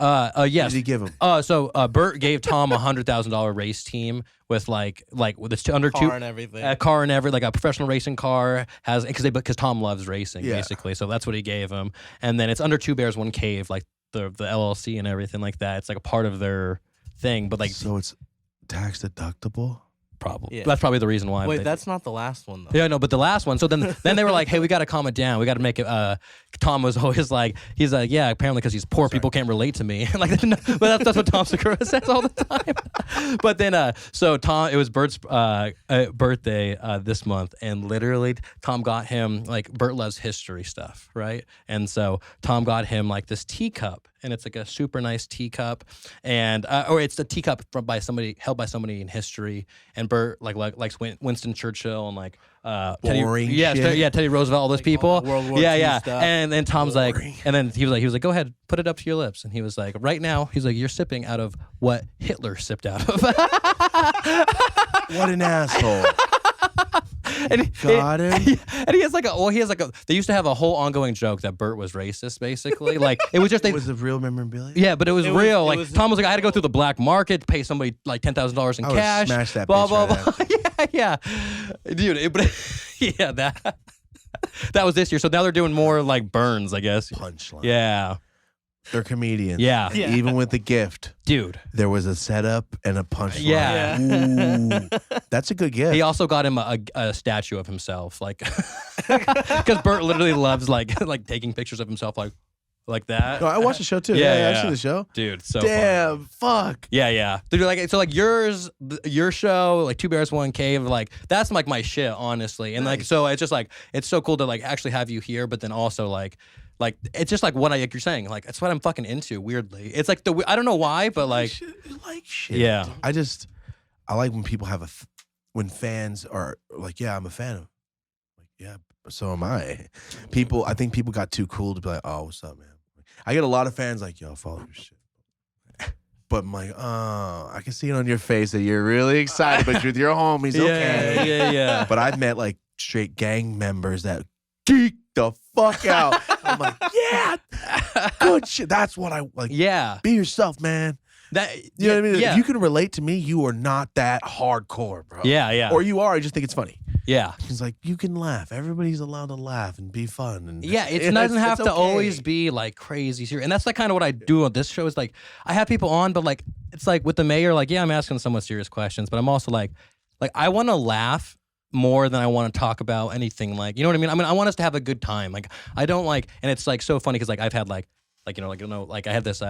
Yes. What did he give him? So Bert gave Tom $100,000 race team with like with its under car two and everything. a car and every like a professional racing car has because Tom loves racing Yeah. basically, so that's what he gave him. And then it's under Two Bears One Cave, like the LLC and everything like that. It's like a part of their thing, but like So it's tax deductible? probably Yeah. that's probably the reason why. Wait, they- that's not the last one though. Yeah, no, but the last one. So then they were like, "Hey, we got to calm it down. We got to make it." Tom was always like, "He's like, yeah, apparently because he's poor, people can't relate to me." Like, no, but that's what Tom Segura says all the time. But then, so Tom, it was Bert's birthday this month, and literally Tom got him like Bert loves history stuff, right? And so Tom got him like this teacup, and it's like a super nice teacup, and or it's a teacup held by somebody in history, and Bert likes Winston Churchill and like Boring shit. Teddy Roosevelt, all those people. World War yeah, II yeah. stuff. And then Tom's Boring. like, and then he was like, go ahead, put it up to your lips. And he was like, right now, he's like, you're sipping out of what Hitler sipped out of. What an asshole. and Got him. And he has like they used to have a whole ongoing joke that Bert was racist, basically. Like it was just It was the real memorabilia? yeah, but it was real. it Like was- Tom was like, I had to go through the black market to pay somebody like $10,000 in I would cash. smash that blah bitch blah right blah. yeah, dude. But yeah, that was this year. So now they're doing more like burns, I guess. Punchline. Yeah, They're comedians. yeah, And even with the gift, dude. there was a setup and a punchline. Yeah. Ooh, that's a good gift. He also got him a statue of himself, like because Bert literally loves like taking pictures of himself, like like that. No, I watched the show too. Yeah, I've seen the show. Dude, so damn, fun. fuck. Yeah. Dude, like so, like your show, like Two Bears One Cave, like that's like my shit, honestly. And like so, it's just like it's so cool to like actually have you here, but then also like it's just like what like you're saying, like it's what I'm fucking into. Weirdly, it's like I don't know why, but like you like shit. Yeah, I like when people have when fans are like, yeah, I'm a fan of. Like, yeah, so am I. I think people got too cool to be like, oh, what's up, man? I get a lot of fans like, yo, follow your shit. But I'm like, oh, I can see it on your face that you're really excited, but you're with your homies, okay. Yeah. But I've met like straight gang members that geek the fuck out. I'm like, yeah, good shit. That's what I like. Yeah. Be yourself, man. You know what I mean? Yeah. If you can relate to me, you are not that hardcore, bro. Yeah. Or you are, I just think it's funny. Yeah. It's like, you can laugh. Everybody's allowed to laugh and be fun. And yeah, it doesn't have to always be like crazy serious. And that's like kind of what I do on this show is like, I have people on, but like, it's like with the mayor, like, yeah, I'm asking somewhat serious questions, but I'm also like I want to laugh more than I want to talk about anything. Like, you know what I mean? I mean, I want us to have a good time. Like, I don't like, and it's like so funny because like I've had like I had this,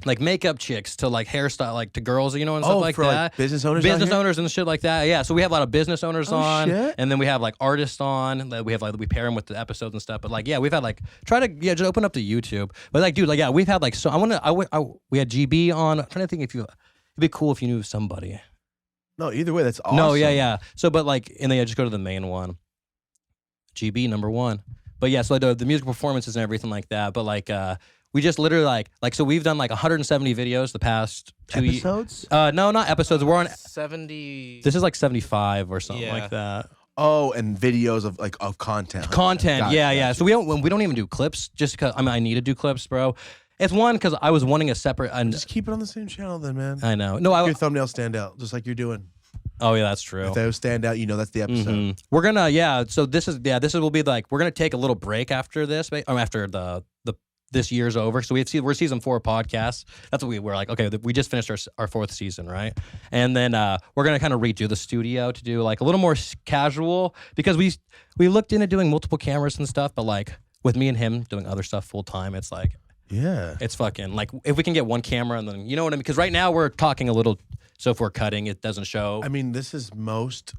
like makeup chicks to like hairstyle, like to girls, you know, and stuff like for that. Like business owners and shit like that. Yeah, so we have a lot of business owners on, shit. and then we have like artists on. That we have like we pair them with the episodes and stuff. But like, yeah, we've had like just open up the YouTube. But like, dude, like, yeah, we've had like so. We had GB on. I'm trying to think it'd be cool if you knew somebody. No, either way, that's awesome. No, yeah. So, but like, and then I just go to the main one. GB #1. But yeah, so the music performances and everything like that. But like, we just literally like so we've done like 170 videos the past 2 years. Episodes? No, not episodes. We're on 70. This is like 75 or something like that. Oh, and videos of content. Yeah. So we don't even do clips just because I need to do clips, bro. It's one because I was wanting a separate. Just keep it on the same channel, then, man. I know. No, your thumbnail stand out just like you're doing. Oh yeah, that's true. If those stand out, you know that's the episode. Mm-hmm. We're gonna So this will be like we're gonna take a little break after this. After this year's over. So we're season 4 podcasts. That's what we're like. Okay, we just finished our 4th season, right? And then we're gonna kind of redo the studio to do like a little more casual because we looked into doing multiple cameras and stuff, but like with me and him doing other stuff full time, it's like. Yeah. It's fucking like if we can get one camera and then you know what I mean? Because right now we're talking a little, so if we're cutting, it doesn't show. I mean, this is 99%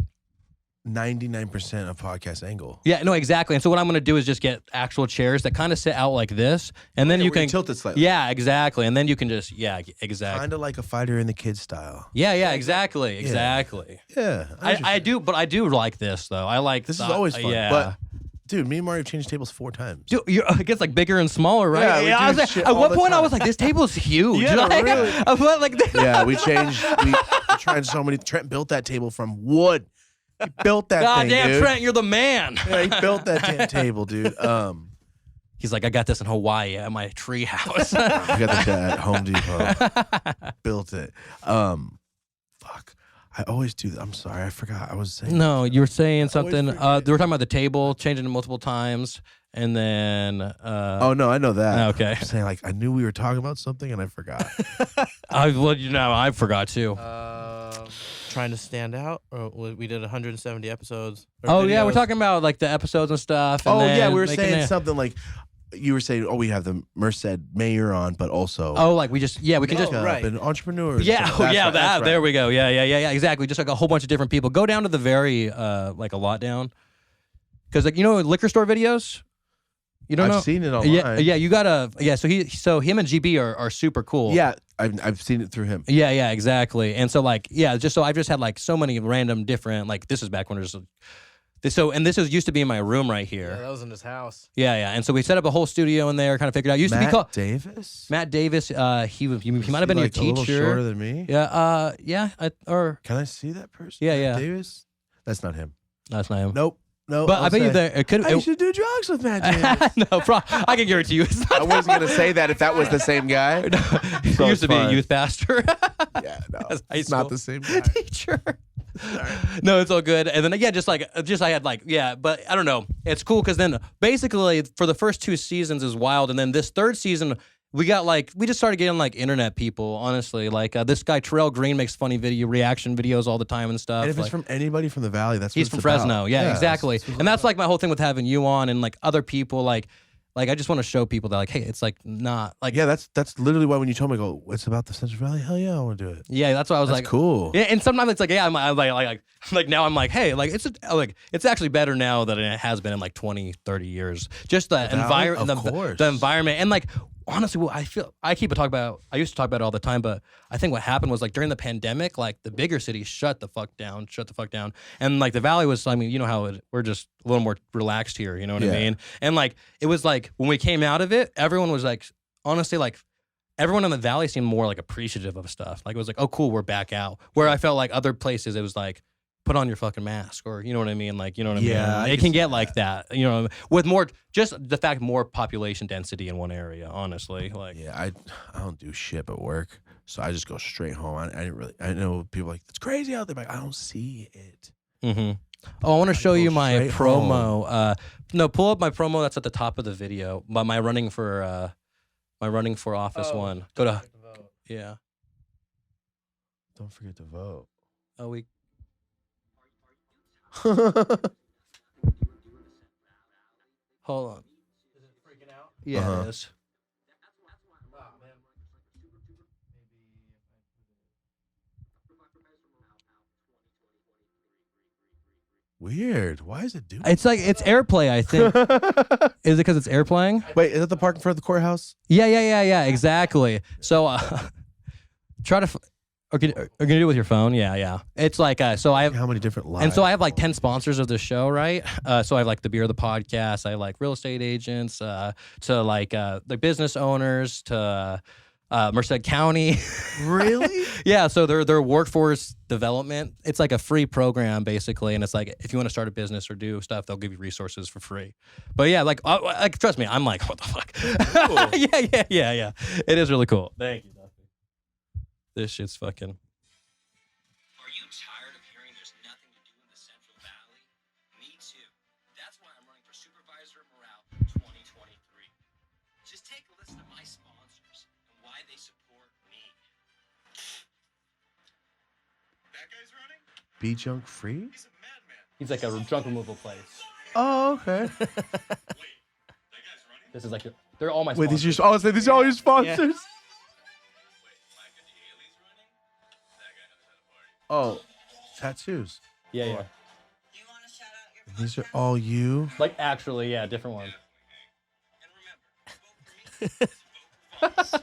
of podcast angle. Yeah, no, exactly. And so what I'm gonna do is just get actual chairs that kind of sit out like this, and then you can tilt it slightly. Yeah, exactly. And then you can just exactly. Kind of like a Fighter in the Kids style. Yeah, exactly. Yeah. I do like this though. I like this is always fun. Yeah. But dude, me and Marty have changed tables 4 times. Dude, it gets like bigger and smaller, right? Yeah, I was like, at what point I was like, this table's huge. Yeah, like, really. I was like, yeah, we changed. We tried so many. Trent built that table from wood. He built that God thing, damn, dude. Trent, you're the man. Yeah, he built that damn table, dude. He's like, I got this in Hawaii at my tree house. We got that at Home Depot. Built it. Fuck. I always do that. I'm sorry. I forgot. I was saying. No, you were saying something. They forget. were talking about the table, changing it multiple times. And then. Oh, no, I know that. Okay. I'm saying, like, I knew we were talking about something and I forgot. I forgot too. Trying to stand out. Or we did 170 episodes. Oh, yeah. We're talking about like the episodes and stuff. And yeah. We were making saying something like. You were saying, we have the Merced mayor on, but also. Oh, like we can just. right. And entrepreneurs. Yeah, That's right. There we go. Yeah, exactly. Just like a whole bunch of different people. Go down to the very, like a lot down. Because like, liquor store videos? You don't know? I've seen it online. Yeah, you gotta, so him and GB are super cool. Yeah, I've seen it through him. Yeah, exactly. And so like, I've just had like so many random different, like this is back when there's and this used to be in my room right here. Yeah, that was in his house. Yeah. And so we set up a whole studio in there, kind of figured out. Used to be called Matt Davis. He might have been your teacher. A little shorter than me. Yeah. Can I see that person? Yeah. Matt Davis. That's not him. That's not him. Nope. No. But I bet you there it could. I used to do drugs with Matt Davis. No, I can guarantee you. It's not I wasn't gonna say that if that was the same guy. He So used to it's be a fine. youth pastor. Yeah, no, That's high it's not school. the same guy. Teacher. No, it's all good. And then I had like but I don't know. It's cool because then basically for the first 2 seasons is wild, and then this 3rd season we just started getting like internet people. Honestly, like this guy Terrell Green makes funny reaction videos all the time and stuff. And if it's from anybody from the Valley, that's what he's it's from about. Fresno. Yeah, exactly. And that's like my whole thing with having you on and like other people like. like I just want to show people that like, hey, it's like not like Yeah, that's literally why when you told me, go, it's about the Central Valley. Hell yeah, I want to do it. yeah, that's why I was That's like, cool. yeah, and sometimes it's like, yeah, I'm like now I'm like, hey, like it's actually better now than it has been in like 20, 30 years. Just the environment, the environment, and like honestly, what I used to talk about it all the time, but I think what happened was like during the pandemic, like the bigger cities shut the fuck down, and like the valley was, I mean, you know how we're just a little more relaxed here, you know what I mean? And like it was like when we came out of it, everyone was like, honestly, like everyone in the valley seemed more like appreciative of stuff. Like it was like, oh cool, we're back out. Where I felt like other places, it was like, put on your fucking mask, or you know what I mean? Like, you know what I mean? Yeah, It can get like that, you know, with more, just the fact more population density in one area, honestly. Like, Yeah, I don't do shit but work, so I just go straight home. I didn't really. I know people are like, it's crazy out there, but I don't see it. mm-hmm. Oh, I want to show you my straight promo. No, pull up my promo that's at the top of the video. But my running for office one. Go to, yeah. Don't forget to vote. Oh, we. Hold on. Is it freaking out? Yeah, it is. Weird. Why is it doing? It's like it's airplay, I think. Is it because it's airplaying? Wait, is that the park in front of the courthouse? Yeah. Exactly. So try to. Or can you do it with your phone? Yeah. It's like so I have How many different lives? and so I have like 10 sponsors of the show, right? So I have like the Beer of the Podcast. I have like real estate agents, to like the business owners, to Merced County. Really? Yeah, so they're workforce development. It's like a free program basically, and it's like if you want to start a business or do stuff, they'll give you resources for free. But yeah, like trust me, I'm like, what the fuck? Yeah. It is really cool. Thank you. This shit's fucking. Are you tired of hearing there's nothing to do in the Central Valley? Me too. That's why I'm running for Supervisor Morale 2023. Just take a listen to my sponsors and why they support me. That guy's running? Be junk free? He's a madman. He's like a drunk removal place. Oh, okay. Wait, that guy's running? This is like they're all my. Wait, sponsors. these are all your sponsors. Wait, Micah Diele's running? That guy knows how to party. Oh, tattoos. Yeah. You want to shout out your These are all you. Like actually, yeah, different one. And remember, vote for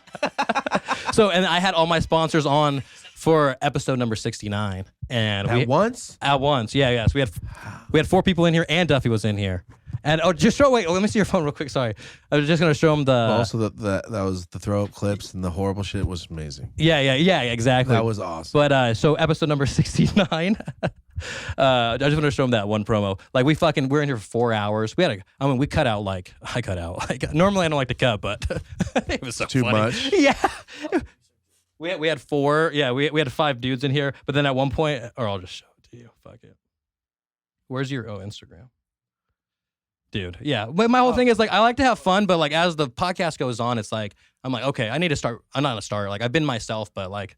me. So, and I had all my sponsors on for episode number 69, and At once? At once, yeah. So we had 4 people in here, and Duffy was in here. And just show. Wait, let me see your phone real quick. Sorry, I was just gonna show him the. Also, that was the throw up clips and the horrible shit was amazing. Yeah, exactly. That was awesome. But so episode number 69. I just want to show him that one promo. Like we're in here for 4 hours. We cut out like I cut out. Like normally I don't like to cut, but it was so Too funny. much? Yeah. We had 4. Yeah, we had 5 dudes in here, but then at one point, or I'll just show it to you. Fuck it. Where's your Instagram? Dude, yeah. But my whole thing is like I like to have fun, but like as the podcast goes on, it's like I'm like, okay, I need to start. I'm not gonna start. Like I've been myself, but like I'm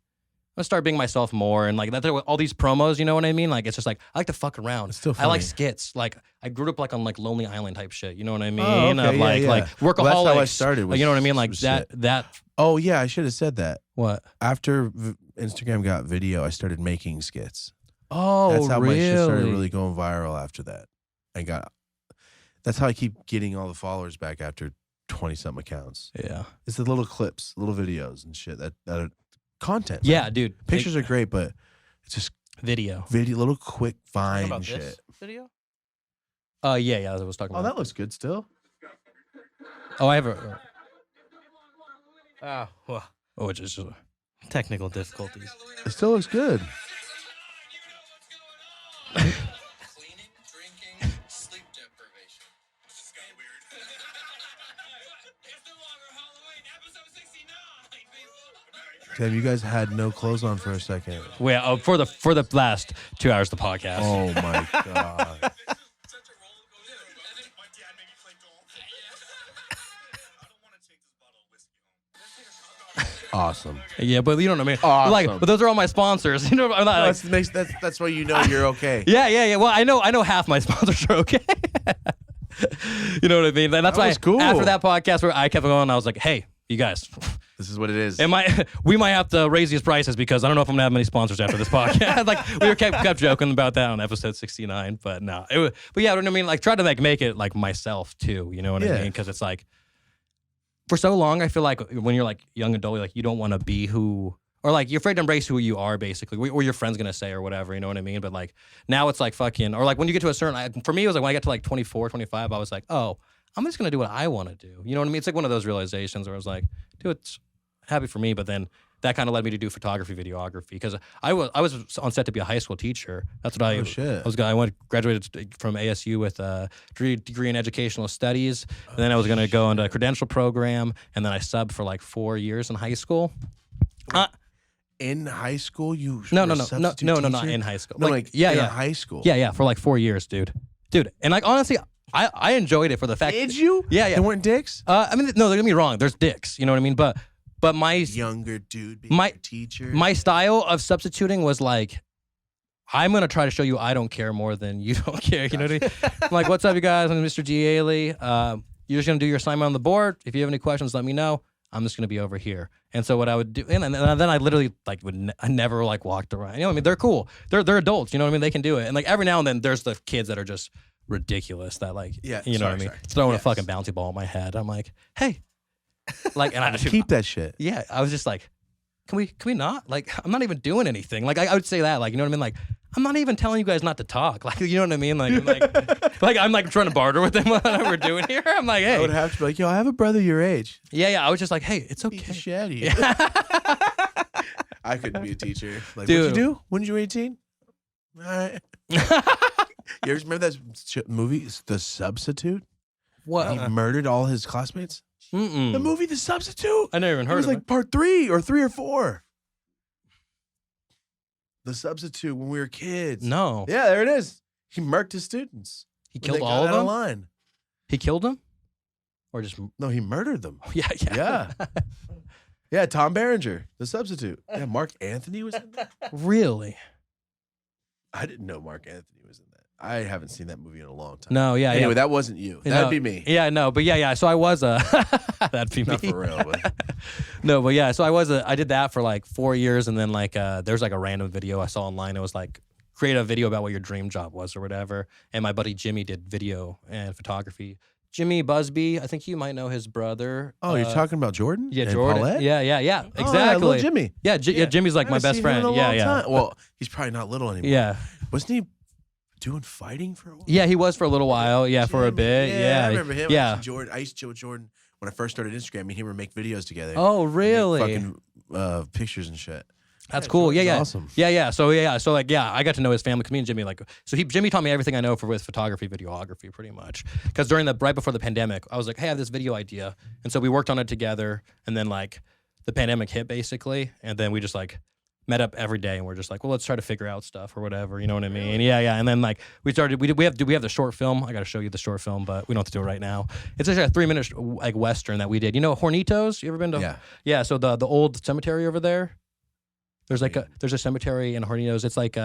gonna start being myself more. And like that, all these promos, you know what I mean? Like it's just like I like to fuck around. It's still I like funny. skits. Like I grew up like on like Lonely Island type shit. You know what I mean? Oh, okay, Of like yeah. like workaholics. Well, that's how I started. Like, you know what I mean? Like was that. shit. Oh yeah, I should have said that. What? After Instagram got video, I started making skits. Oh, That's how really? my shit started really going viral after that. That's how I keep getting all the followers back after 20-something accounts. Yeah. It's the little clips, little videos and shit that are content. Yeah, dude. Pictures are great, but it's just video. little quick Talking Vine about shit. this video? Yeah. I was talking Oh, about. that looks good still. Oh, I have a. Oh, well, Oh, it's just. technical difficulties. It still looks good. Cleaning, drinking, sleep deprivation. This is kind of weird. It's no longer Halloween, episode 69, people. Damn, you guys had no clothes on for a second. Well, for the last 2 hours of the podcast. Oh my god. Such a roller coaster. And then my dad made me play golf. I don't want to take this bottle of whiskey home. Awesome. Yeah, but you know what I mean. Awesome. Like, but those are all my sponsors. You know, I'm not like. That's why you know you're okay. Yeah. Well, I know half my sponsors are okay. You know what I mean? And that's That why was cool. after that podcast where I kept going, I was like, hey, you guys, This is what it is. we might have to raise these prices because I don't know if I'm gonna have many sponsors after this podcast. Like we were kept joking about that on episode 69, but no, but yeah, I mean, like try to make it like myself too. You know what I mean? Because it's like for so long, I feel like when you're like young adult, like you don't want to be who. Or like you're afraid to embrace who you are, basically, or your friend's gonna say or whatever, you know what I mean? But like now it's like fucking, or like when you get to a certain, for me it was like when I got to like 24, 25, I was like, oh, I'm just gonna do what I want to do. You know what I mean? It's like one of those realizations where I was like, dude, it's happy for me, but then that kind of led me to do photography, videography, because I was on set to be a high school teacher. That's what I graduated from ASU with a degree in educational studies, and then I was gonna go into a credential program, and then I subbed for like 4 years in high school. In high school, No, were a not substitute in high school. No, like in high school. Yeah, for like 4 years, dude. And like honestly, I enjoyed it for the fact. Did you? Yeah. They weren't dicks. I mean, no, don't get me wrong. There's dicks, you know what I mean. But my Younger dude being a teacher. my style of substituting was like, I'm gonna try to show you I don't care more than you don't care. You know what I mean? I'm like, what's up, you guys? I'm Mr. Diele. You're just gonna do your assignment on the board. If you have any questions, let me know. I'm just gonna be over here. And so what I would do, and then I literally like I never like walked around. You know what I mean? They're cool. They're adults. You know what I mean? They can do it. And like every now and then, there's the kids that are just ridiculous. That like, you know what I mean? Throwing a fucking bouncy ball at my head. I'm like, hey, like, and I just keep that shit. Yeah, I was just like, can we not? Like, I'm not even doing anything. Like, I would say that. Like, you know what I mean? Like, I'm not even telling you guys not to talk. Like, you know what I mean? Like, I'm like trying to barter with them what we're doing here. I'm like, hey. I would have to be like, yo, I have a brother your age. Yeah. I was just like, hey, it's okay. Beat the shit out of you. I couldn't be a teacher. Like, Dude. what'd you do? When you were 18? All right. You ever remember that movie, The Substitute? What? He murdered all his classmates? Mm-mm. The movie The Substitute. I never even heard it was of like part 3 or 4. The Substitute when we were kids. No. Yeah, there it is. He murked his students. He when killed they all got of out them? Line. He killed them? Or just... No, he murdered them. Yeah. Yeah. Yeah, Tom Berenger, The Substitute. Yeah, Mark Anthony was in that. Really? I didn't know Mark Anthony was in that. I haven't seen that movie in a long time. No, yeah. Anyway, that wasn't you. That'd be me. Yeah, no, but yeah. So I was that'd be me. Not for real, but No, but yeah. So I did that for like 4 years, and then like there's like a random video I saw online. It was like create a video about what your dream job was or whatever. And my buddy Jimmy did video and photography. Jimmy Busby, I think you might know his brother. oh, you're talking about Jordan? Yeah, And Jordan. Paulette? Yeah, Oh, exactly. I love Jimmy. Yeah, Jimmy's like I my haven't best seen him in friend. a Yeah, long yeah. time. Well, he's probably not little anymore. Yeah. Wasn't he doing fighting for a while? Yeah, he was for a little while. Yeah, for a Jimmy. I remember him. Yeah. I used to chill with Jordan when I first started Instagram. Me and him would make videos together. Oh, Make really? fucking pictures and shit. That's cool. Yeah, Jordan's yeah. awesome. So like, I got to know his family. Cause me and Jimmy, like, Jimmy taught me everything I know with photography, videography, pretty much. Cause right before the pandemic, I was like, hey, I have this video idea, and so we worked on it together. And then like, the pandemic hit basically, and then we just like met up every day, and we're just like, well, let's try to figure out stuff or whatever. You know what I mean? Yeah. And then like, we started. We have the short film. I got to show you the short film, but we don't have to do it right now. It's actually a 3-minute like western that we did. You know, Hornitos. You ever been to? Yeah. Yeah. So the old cemetery over there. There's like there's a cemetery in Hornitos. It's like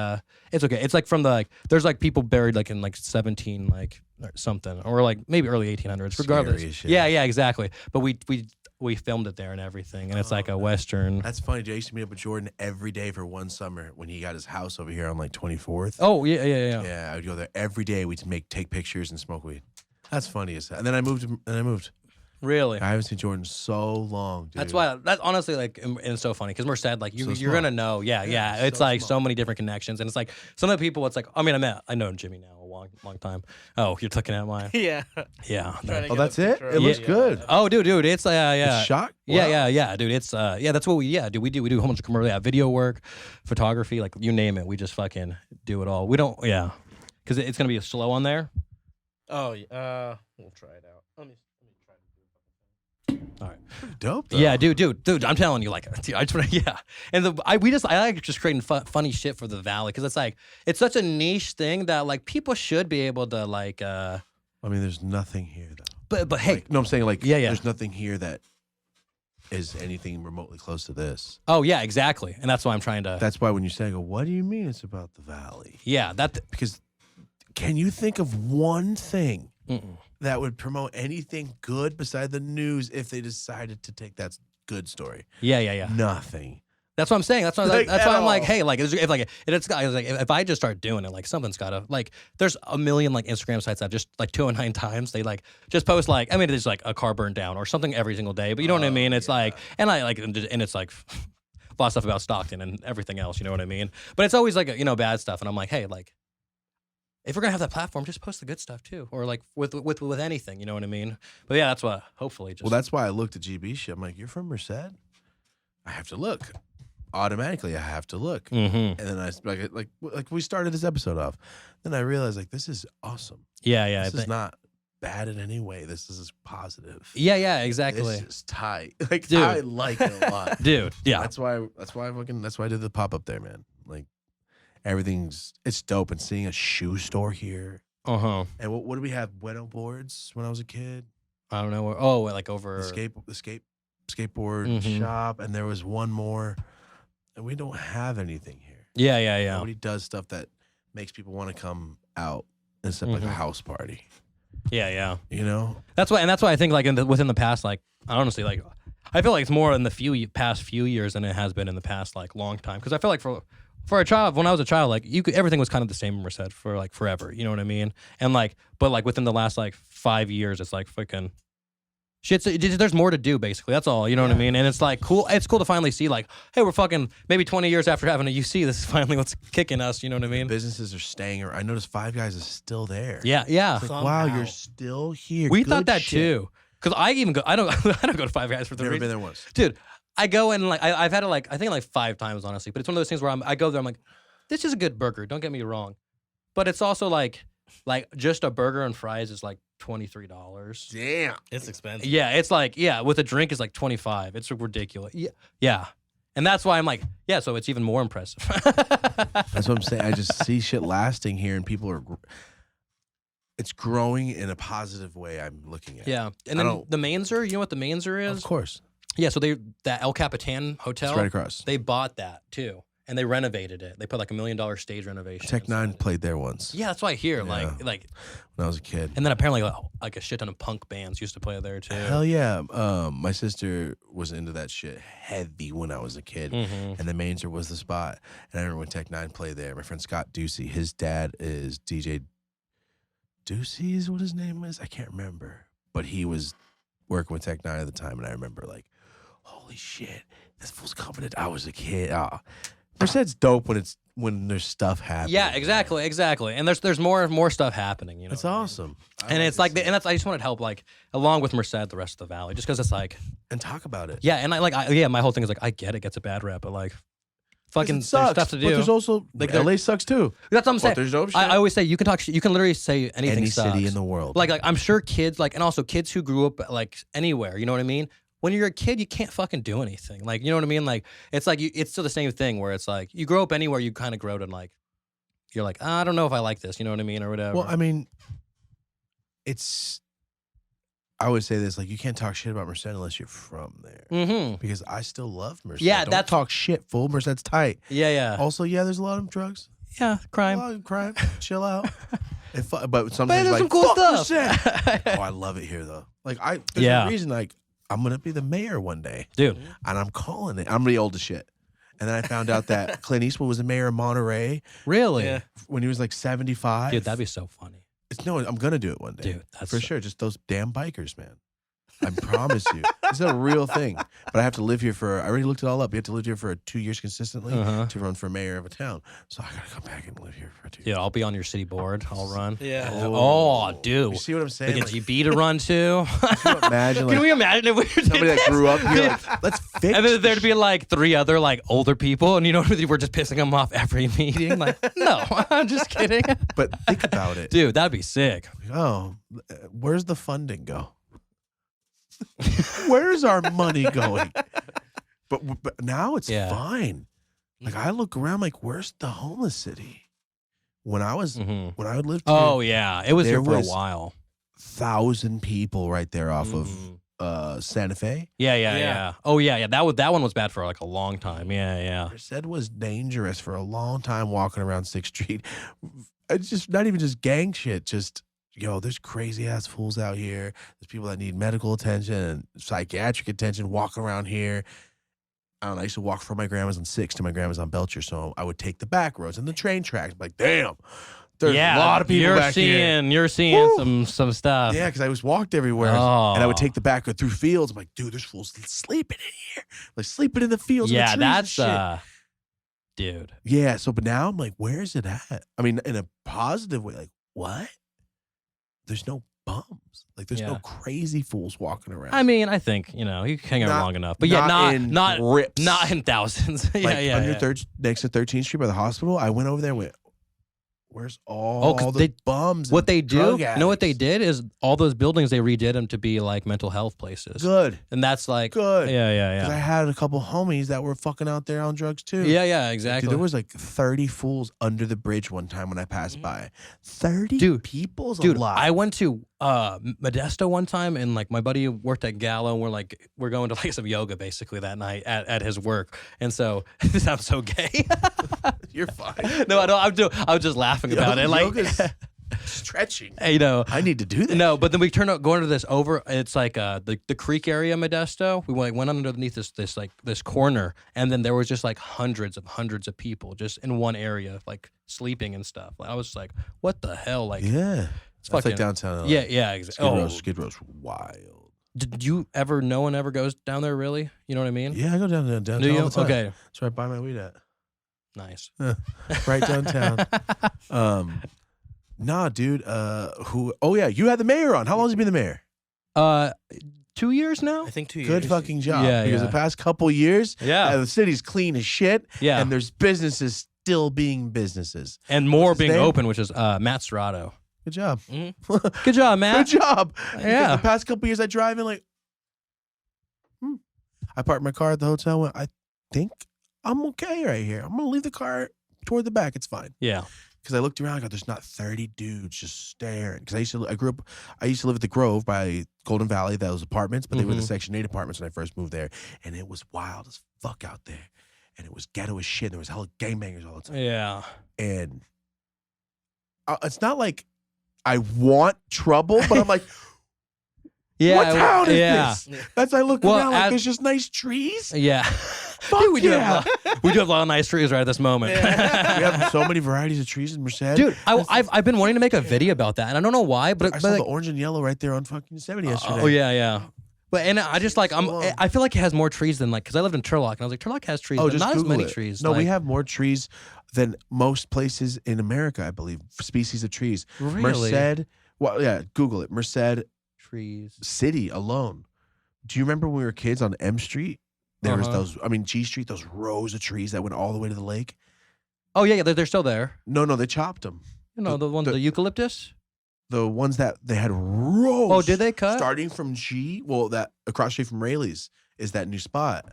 it's okay. It's like from the there's like people buried like in like 17 like or something, or like maybe early 1800s. Regardless. Scary as shit. Yeah, exactly. But we filmed it there and everything, and it's like a western. That's funny. I used to meet up with Jordan every day for one summer when he got his house over here on like 24th. Oh yeah. Yeah, I would go there every day. We'd take pictures and smoke weed. That's funny as hell. And then I moved. Really. I haven't seen Jordan so long, dude. That's why. That's honestly like, and it's so funny because Merced, like you're small. gonna know. Yeah. It's so like small. so many different connections, and it's like some of the people. It's like I mean I know Jimmy now a long time. Oh, you're looking at mine. Yeah. Yeah. Trying to Oh, get that's a it? picture It of looks yeah. good. Oh, dude, it's It's shot? Yeah, dude. It's that's what we do. We do a whole bunch of commercial, video work, photography, like you name it. We just fucking do it all. We don't, because it's gonna be slow on there. Oh, yeah. We'll try it out. Let me try to do All right. Dope, though. Yeah, dude. I'm telling you, like, dude, I just want to, And I like just creating funny shit for the Valley because it's like it's such a niche thing that like people should be able to like. I mean, there's nothing here, though. But hey, Like, no, I'm saying like, Yeah. there's nothing here that is anything remotely close to this. oh yeah, exactly, and that's why I'm trying to. That's why when you say, I go, what do you mean it's about the Valley? Yeah, Because can you think of one thing that would promote anything good beside the news if they decided to take that good story. Yeah. Nothing. That's what I'm saying. That's why. Like, That's why at I'm like, all. hey, like, if I just start doing it, like, something's gotta, like, there's a million like Instagram sites that just like 209 times they like just post like, I mean, there's like a car burned down or something every single day, but you know what I mean? It's like, and I like, and it's like a lot of stuff about Stockton and everything else. You know what I mean? But it's always like bad stuff, and I'm like, hey, like, if we're gonna have that platform, just post the good stuff too, or like with anything. You know what I mean? But yeah, that's what hopefully. Just Well, that's why I looked at GB shit. I'm like, you're from Merced? I have to look. Automatically, I have to look. Mm-hmm. And then I like we started this episode off. Then I realized like this is awesome. Yeah. This is not bad in any way. This is positive. Yeah, exactly. This is tight. Like Dude. I like it a lot. Dude, yeah. That's why I did the pop up there, man. Like it's dope. And seeing a shoe store here. Uh-huh. And what do we have? Bueno boards when I was a kid. I don't know where, like over The skateboard Mhm. shop, and there was one more. And we don't have anything here. Yeah. Nobody does stuff that makes people want to come out instead of like a Mhm. house party. Yeah. You know? That's why I think like within the past, like, honestly, like, I feel like it's more in the past few years than it has been in the past like long time. Because I feel like for a child, when I was a child, like everything was kind of the same in Merced for like forever. You know what I mean? And like, but like within the last like 5 years, it's like freaking shit. There's more to do, basically. That's all. You know what I mean? And it's like cool. It's cool to finally see like, hey, we're fucking maybe 20 years after having a UC. This is finally what's kicking us. You know what I mean? Businesses are staying. I noticed Five Guys is still there. Yeah. It's like, wow, you're still here. We Good thought that shit. too. Because I even go. I don't go to Five Guys for the Never reason. been there once. Dude, I go and like I've had it like I think like 5 times honestly, but it's one of those things where I go there, I'm like, this is a good burger. Don't get me wrong, but it's also like just a burger and fries is like $23. Damn. It's expensive. Yeah, it's like with a drink is like 25. It's ridiculous. Yeah, and that's why I'm like so it's even more impressive. That's what I'm saying. I just see shit lasting here, and people are. It's growing in a positive way. I'm looking at. Yeah, and then the Mainzer. You know what the Mainzer is? Of course. Yeah, so that El Capitan Hotel. It's right across. They bought that too, and they renovated it. They put like $1 million stage renovation. Tech Nine played there once. Yeah, that's what I hear. Yeah. Like, When I was a kid. and then apparently like a shit ton of punk bands used to play there too. Hell yeah. My sister was into that shit heavy when I was a kid. Mhm. And the Mainzer was the spot. And I remember when Tech Nine played there, my friend Scott Ducey, his dad is DJ Ducey is what his name is? I can't remember. But he was working with Tech Nine at the time, and I remember like, holy shit, this fool's confident. I was a kid. Merced's dope when there's stuff happening. Yeah, exactly. And there's more stuff happening. You know, It's awesome. And it's like, and that's I just wanted to help like along with Merced, the rest of the valley, just because it's like and talk about it. yeah, and my whole thing is like I get it gets a bad rep, but like fucking It there's sucks, stuff to do. But there's also Like, LA sucks too. That's what I'm saying. But there's dope shit. I always say you can talk. You can literally say anything. Any sucks. city in the world. Like I'm sure kids and also kids who grew up like anywhere. You know what I mean? When you're a kid, you can't fucking do anything. Like you know what I mean? Like it's like it's still the same thing where it's like you grow up anywhere, you kind of grow to like you're like I don't know if I like this. You know what I mean or whatever. Well, I mean, I would say this, like, you can't talk shit about Merced unless you're from there. Mm-hmm. Because I still love Merced. Yeah, Don't that's- talk shit, fool. Merced's tight. Yeah. Also, yeah, there's a lot of drugs. Yeah, A crime. lot of crime. Chill out. But But sometimes there's like, some cool fuck stuff. Merced. Oh, I love it here, though. Like, there's Yeah. a reason, like, I'm going to be the mayor one day. Dude. And I'm calling it. I'm really old as shit. And then I found out that Clint Eastwood was the mayor of Monterey Really? Yeah. when he was like 75. Dude, that'd be so funny. No, I'm going to do it one day. Dude, that's For sure. Just those damn bikers, man. I promise you. It's a real thing. But I have to live here I already looked it all up. You have to live here for 2 years consistently Uh-huh. to run for mayor of a town. So I got to come back and live here for 2 years. Yeah, I'll be on your city board. I'll run. Yeah. Oh, dude. You see what I'm We saying? get Like, GB to run too. imagine, Can like, we imagine if we were somebody that grew up here, Dude. like, let's fix And then there'd be like 3 other like older people, and you know we're just pissing them off every meeting. Like, no, I'm just kidding, But think about it. dude. That'd be sick. Oh, where's the funding go? Where's our money going? But now it's Yeah. fine. Like, I look around like, where's the homeless city? When I was Mhm. when I lived here, Oh yeah, it was There here for was- a while. 1,000 people right there off Mhm. of Santa Fe. Yeah. Oh yeah. That one was bad for like a long time. Yeah. Merced was dangerous for a long time walking around 6th Street. It's just not even just gang shit, just yo, there's crazy ass fools out here. There's people that need medical attention and psychiatric attention walking around here. I don't know, I used to walk from my grandma's on 6 to my grandma's on Belcher, so I would take the back roads and the train tracks. Like, damn, there's a lot of people back here. You're seeing some stuff. Yeah, because I was walked everywhere, and I would take the back road through fields. I'm like, dude, there's fools sleeping in here, like sleeping in the fields. Yeah, and the trees and that's shit. dude. Yeah. So, but now I'm like, where is it at? I mean, in a positive way, like, what? There's no bums. Like, there's no crazy fools walking around. I mean, I think you can hang out long enough, but not rips. not in thousands. Next to 13th Street by the hospital, I went over there and went, where's all the bums? What they do, you know what they did is all those buildings they redid them to be like mental health places. Good. And that's like Good. Yeah. Because I had a couple homies that were fucking out there on drugs too. Yeah, exactly. Dude, there was like 30 fools under the bridge one time when I passed by. 30 people is a lot. I went to Modesto one time, and like my buddy worked at Gallo, and we're going to like some yoga basically that night at his work. And so this sounds so gay. You're fine. No, I was just laughing about it. Like yoga's stretching. I need to do that. No, but then we turned out going to this over. It's like the creek area, Modesto. We went underneath this corner, and then there was just like hundreds of people just in one area, like sleeping and stuff. I was just like, what the hell? Like, yeah, it's fucking like downtown LA. Yeah, exactly. Skid Row's wild. Did you ever? No one ever goes down there, really? You know what I mean? Yeah, I go downtown Do you? all the time. Okay, that's where I buy my weed at. Nice. Right downtown. Nah, dude. Oh yeah, you had the mayor on. How long has he been the mayor? 2 years now. I think 2 years. Good fucking job. Yeah, because yeah. the past couple years, the city's clean as shit. Yeah. And there's businesses still being businesses. And more What's his being name? open, which is Matt Serrato. Good job. Good job, Matt. Good job. Yeah. Because the past couple years I drive in like, I parked my car at the hotel. Went, I think I'm okay right here. I'm going to leave the car toward the back. It's fine. Yeah. Because I looked around, I go, there's not 30 dudes just staring. Because I used to live at the Grove by Golden Valley. That was apartments, but they were the Section 8 apartments when I first moved there. And it was wild as fuck out there. And it was ghetto as shit. There was hella gangbangers all the time. Yeah. And it's not like I want trouble, but I'm like, Yeah. what town is yeah. this? That's I look Well, around like there's just nice trees. Yeah. Fuck Dude, we do yeah. have a lot of nice trees right at this moment. We have so many varieties of trees in Merced. Dude, I've been wanting to make a video about that, and I don't know why, but I saw the orange and yellow right there on fucking 70 yesterday. Oh yeah. But and I just like So I feel like it has more trees than because I lived in Turlock, and I was like Turlock has trees, but just not Google as many it. trees. No, like, we have more trees than most places in America, I believe. Species of trees. Really? Merced. Well, yeah, Google it. Merced trees. City alone. Do you remember when we were kids on M Street? There was G Street, those rows of trees that went all the way to the lake. Oh yeah, they're still there. No, they chopped them. You know the ones, the eucalyptus. The ones that they had rows. Oh, did they cut? Starting from G, well, that across the street from Rayleigh's is that new spot.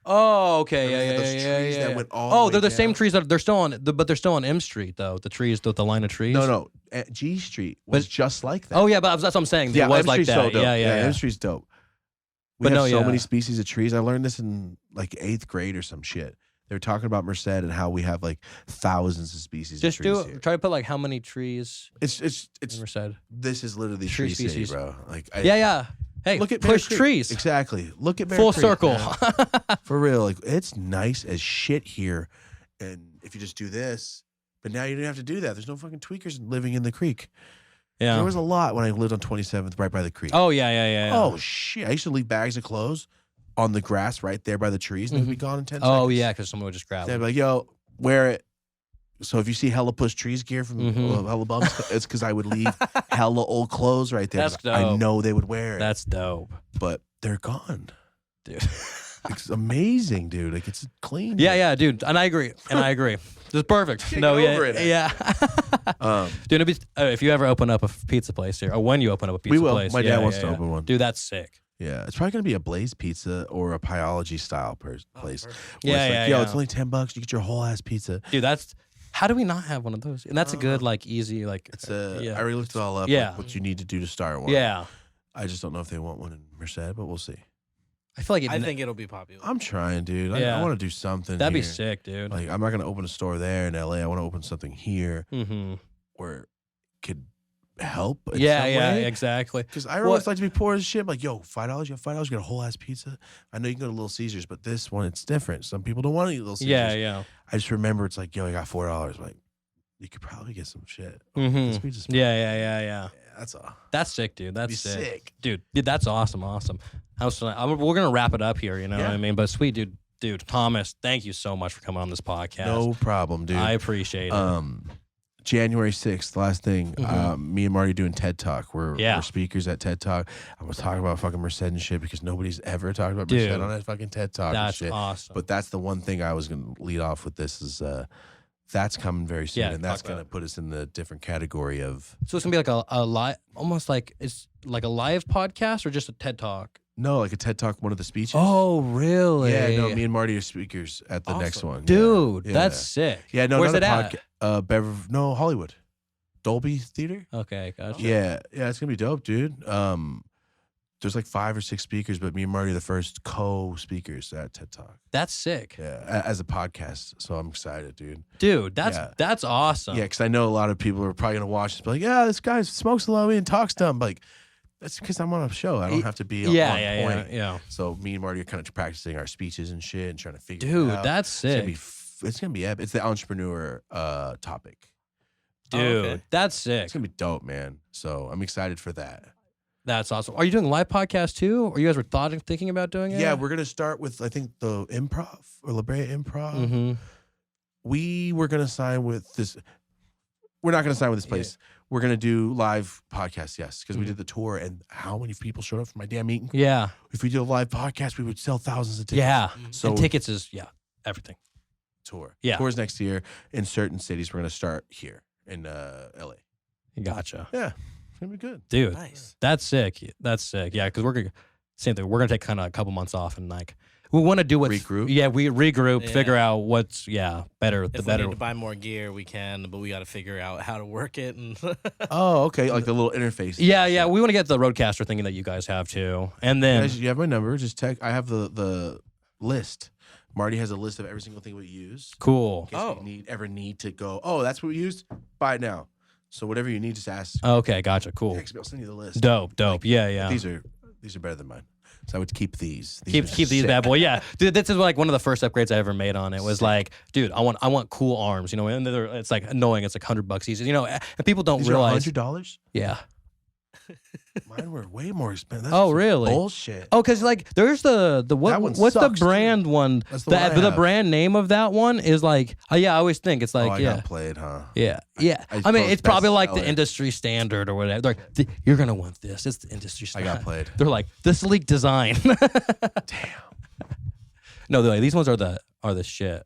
Oh, okay, Remember yeah. those trees that went all the way they're the down? same trees that they're still on, but they're still on M Street though. The trees, the line of trees. No, G Street was just like that. Oh yeah, but that's what I'm saying. Yeah, it was M like Street's that. so dope. Yeah. M Street's dope. We But have no, so yeah. many species of trees. I learned this in like 8th grade or some shit. They were talking about Merced and how we have like thousands of species Just of trees do here. try to put like how many trees It's in Merced. this is literally Tree tree city, species. bro. Like Yeah. Hey, Look at Bear push Creek. trees. Exactly. Look at Bear Full Creek, circle. man. For real. Like it's nice as shit here. And if you just do this, but now you don't have to do that. There's no fucking tweakers living in the creek. Yeah. There was a lot when I lived on 27th right by the creek. Oh yeah. Oh shit. I used to leave bags of clothes on the grass right there by the trees and they'd be gone in 10 seconds. Oh yeah, because someone would just grab They'd them. be like, yo, wear it. So if you see hella push trees gear from hella bums, it's because I would leave hella old clothes right there. That's 'cause I dope. know they would wear it. That's dope, But they're gone. dude. It's amazing, dude. Like it's clean. Yeah, dude. And I agree. It's perfect. Can't No, get yeah, over it. yeah. Dude, if you ever open up a pizza place here, or when you open up a pizza We will. place, My dad wants to open one. Dude, that's sick. Yeah, it's probably gonna be a Blaze Pizza or a Pyology style place. Where Yeah, it's like, yeah, yo, yeah. it's only $10. You get your whole ass pizza. Dude, how do we not have one of those? And that's a good, like, easy, like. It's yeah. I already looked it all up. Yeah. Like, what you need to do to start one. Yeah. I just don't know if they want one in Merced, but we'll see. I feel like I think it'll be popular. I'm trying, dude. I Yeah. want to do something. that'd be here. sick, dude. Like I'm not gonna open a store there in LA. I want to open something here Mm-hmm. where it could help. In Yeah, some yeah, way. exactly. Because I always like to be poor as shit. I'm like, yo, $5, you have $5, you get a whole ass pizza. I know you can go to Little Caesars, but this one, it's different. Some people don't want to eat Little Caesars. Yeah, yeah. I just remember it's like, yo, I got $4. I'm like, you could probably get some shit. Mm-hmm. This pizza's Yeah. that's all. That's sick, dude. That's Be sick. Dude, that's awesome. We're gonna wrap it up here, you know what I mean? But sweet, dude, Thomas, thank you so much for coming on this podcast. No problem, dude. I appreciate it. January 6th, last thing, me and Marty doing TED Talk. We're speakers at TED Talk. I was talking about fucking Merced and shit because nobody's ever talked about Merced on that fucking TED Talk. That's and shit. awesome. But that's the one thing I was going to lead off with this is that's coming very soon. Yeah, and that's going to put us in the different category of. So it's gonna be like a live, almost like it's like a live podcast or just a TED Talk? No, like a TED Talk, one of the speeches. Oh, really? Yeah, no, me and Marty are speakers at the next one. Dude, Yeah. that's sick. Yeah, no, Where's not it a at? podcast. Hollywood. Dolby Theater? Okay, gotcha. Yeah, it's gonna be dope, dude. There's like 5 or 6 speakers, but me and Marty are the first co-speakers at TED Talk. That's sick. Yeah, as a podcast. So I'm excited, dude. Dude, that's awesome. Yeah, because I know a lot of people are probably gonna watch this, be like, yeah, this guy smokes a lot of weed and talks dumb. Like, that's because I'm on a show. I don't have to be on point. Yeah. So me and Marty are kind of practicing our speeches and shit and trying to figure Dude, it out. that's sick. It's gonna be epic. It's the entrepreneur topic. Dude, that's sick. It's gonna be dope, man. So I'm excited for that. That's awesome. Are you doing a live podcast too? Or you guys were thinking about doing it? Yeah, we're gonna start with I think the Improv or La Brea Improv. Mm-hmm. We were gonna sign with this. We're not gonna sign with this place. We're gonna do live podcasts, yes, because we did the tour, and how many people showed up for my damn meeting? Yeah. If we did a live podcast, we would sell thousands of tickets. Yeah. So and tickets is everything. Tour. Yeah. Tours next year in certain cities. We're gonna start here in LA. Gotcha. Yeah, it's gonna be good. Dude, Nice. that's sick. That's sick. Yeah, because we're gonna same thing. We're gonna take kind of a couple months off and like we want to do what's Regroup? Yeah, we regroup, Yeah. figure out what's better. If The we better. need to buy more gear, we can, but we got to figure out how to work it. And Oh, okay, like the little interface. Yeah. We want to get the Roadcaster thingy that you guys have too, and then Guys, you have my number. Just text. I have the list. Marty has a list of every single thing we use. cool. In case we ever need to go, oh, that's what we used? Buy it now. So whatever you need, just ask. Okay, gotcha. Cool. Text me, I'll send you the list. Dope. Yeah. These are better than mine. So I would keep these. Keep are these sick. bad boy. Yeah, dude, this is like one of the first upgrades I ever made on it. Was like, dude, I want cool arms. You know, and it's like annoying. It's like $100 easy. You know, and people don't These realize. are $100? Yeah. Mine were way more expensive. That's Oh, some really? Bullshit. Oh, because like there's the That one what's the sucks, brand dude. one? That's the one I The have. brand name of that one is like I always think it's like I got played, huh? Yeah. I mean, post it's probably like the bestseller. industry standard or whatever. They're like, you're gonna want this. It's the industry I standard. got played. They're like the sleek design. Damn. No, they're like, these ones are the shit.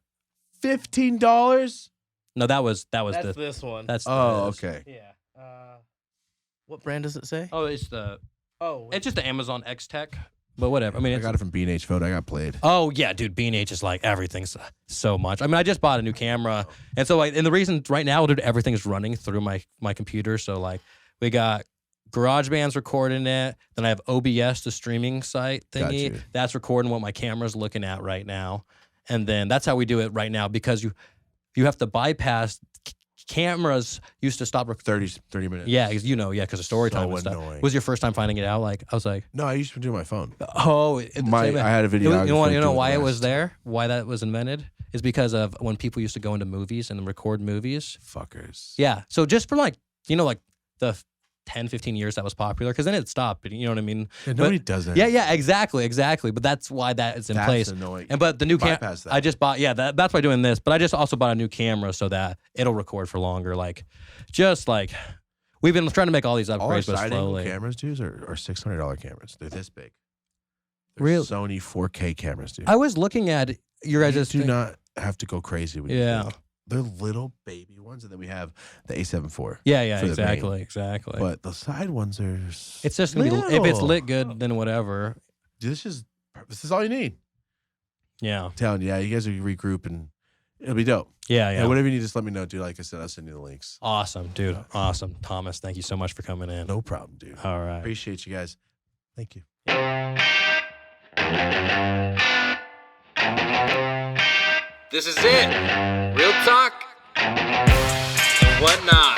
$15? No, that was that's the this one. that's Oh, this. okay. Yeah. What brand does it say? Oh, it's just the Amazon X Tech, but whatever. I mean, I it's, got it from B&H Photo. I got played. oh yeah, dude, B&H is like everything's so much. I mean, I just bought a new camera, and so like, and the reason right now, dude, everything's running through my computer. So like, we got GarageBand's recording it. Then I have OBS, the streaming site Got thingy, you. that's recording what my camera's looking at right now, and then that's how we do it right now because you have to bypass. Cameras used to stop. 30 minutes. Yeah, because of story time So and stuff. annoying. Was your first time finding it out? Like, I was like, No, I used to do it on my phone. oh, I had a video. You know why it was there? Why that was invented? Is because of when people used to go into movies and record movies. Fuckers. Yeah. So just for like, like the 10, 15 years that was popular, because then it stopped. You know what I mean? Yeah, nobody does that. Yeah, exactly. But that's why that is in That's place. annoying. But the new camera, Bypass that. I just bought. Yeah, that's why doing this. But I just also bought a new camera so that it'll record for longer. Like, just like we've been trying to make all these All our upgrades, but side angle slowly. cameras, dudes, are $600 cameras. They're this big. They're Really? Sony 4K cameras, dude. I was looking at your You guys' do not have to go crazy with Yeah. They're little baby ones, and then we have the A7 IV. Yeah, for the exactly. But the side ones are. It's just gonna be if it's little. lit good, then whatever. This is all you need. Yeah, I'm telling you, you guys will regroup and it'll be dope. yeah. And whatever you need, just let me know, dude. Like I said, I'll send you the links. Awesome, dude. Awesome, Thomas. Thank you so much for coming in. No problem, dude. All right. Appreciate you guys. Thank you. This is it. Real talk and whatnot.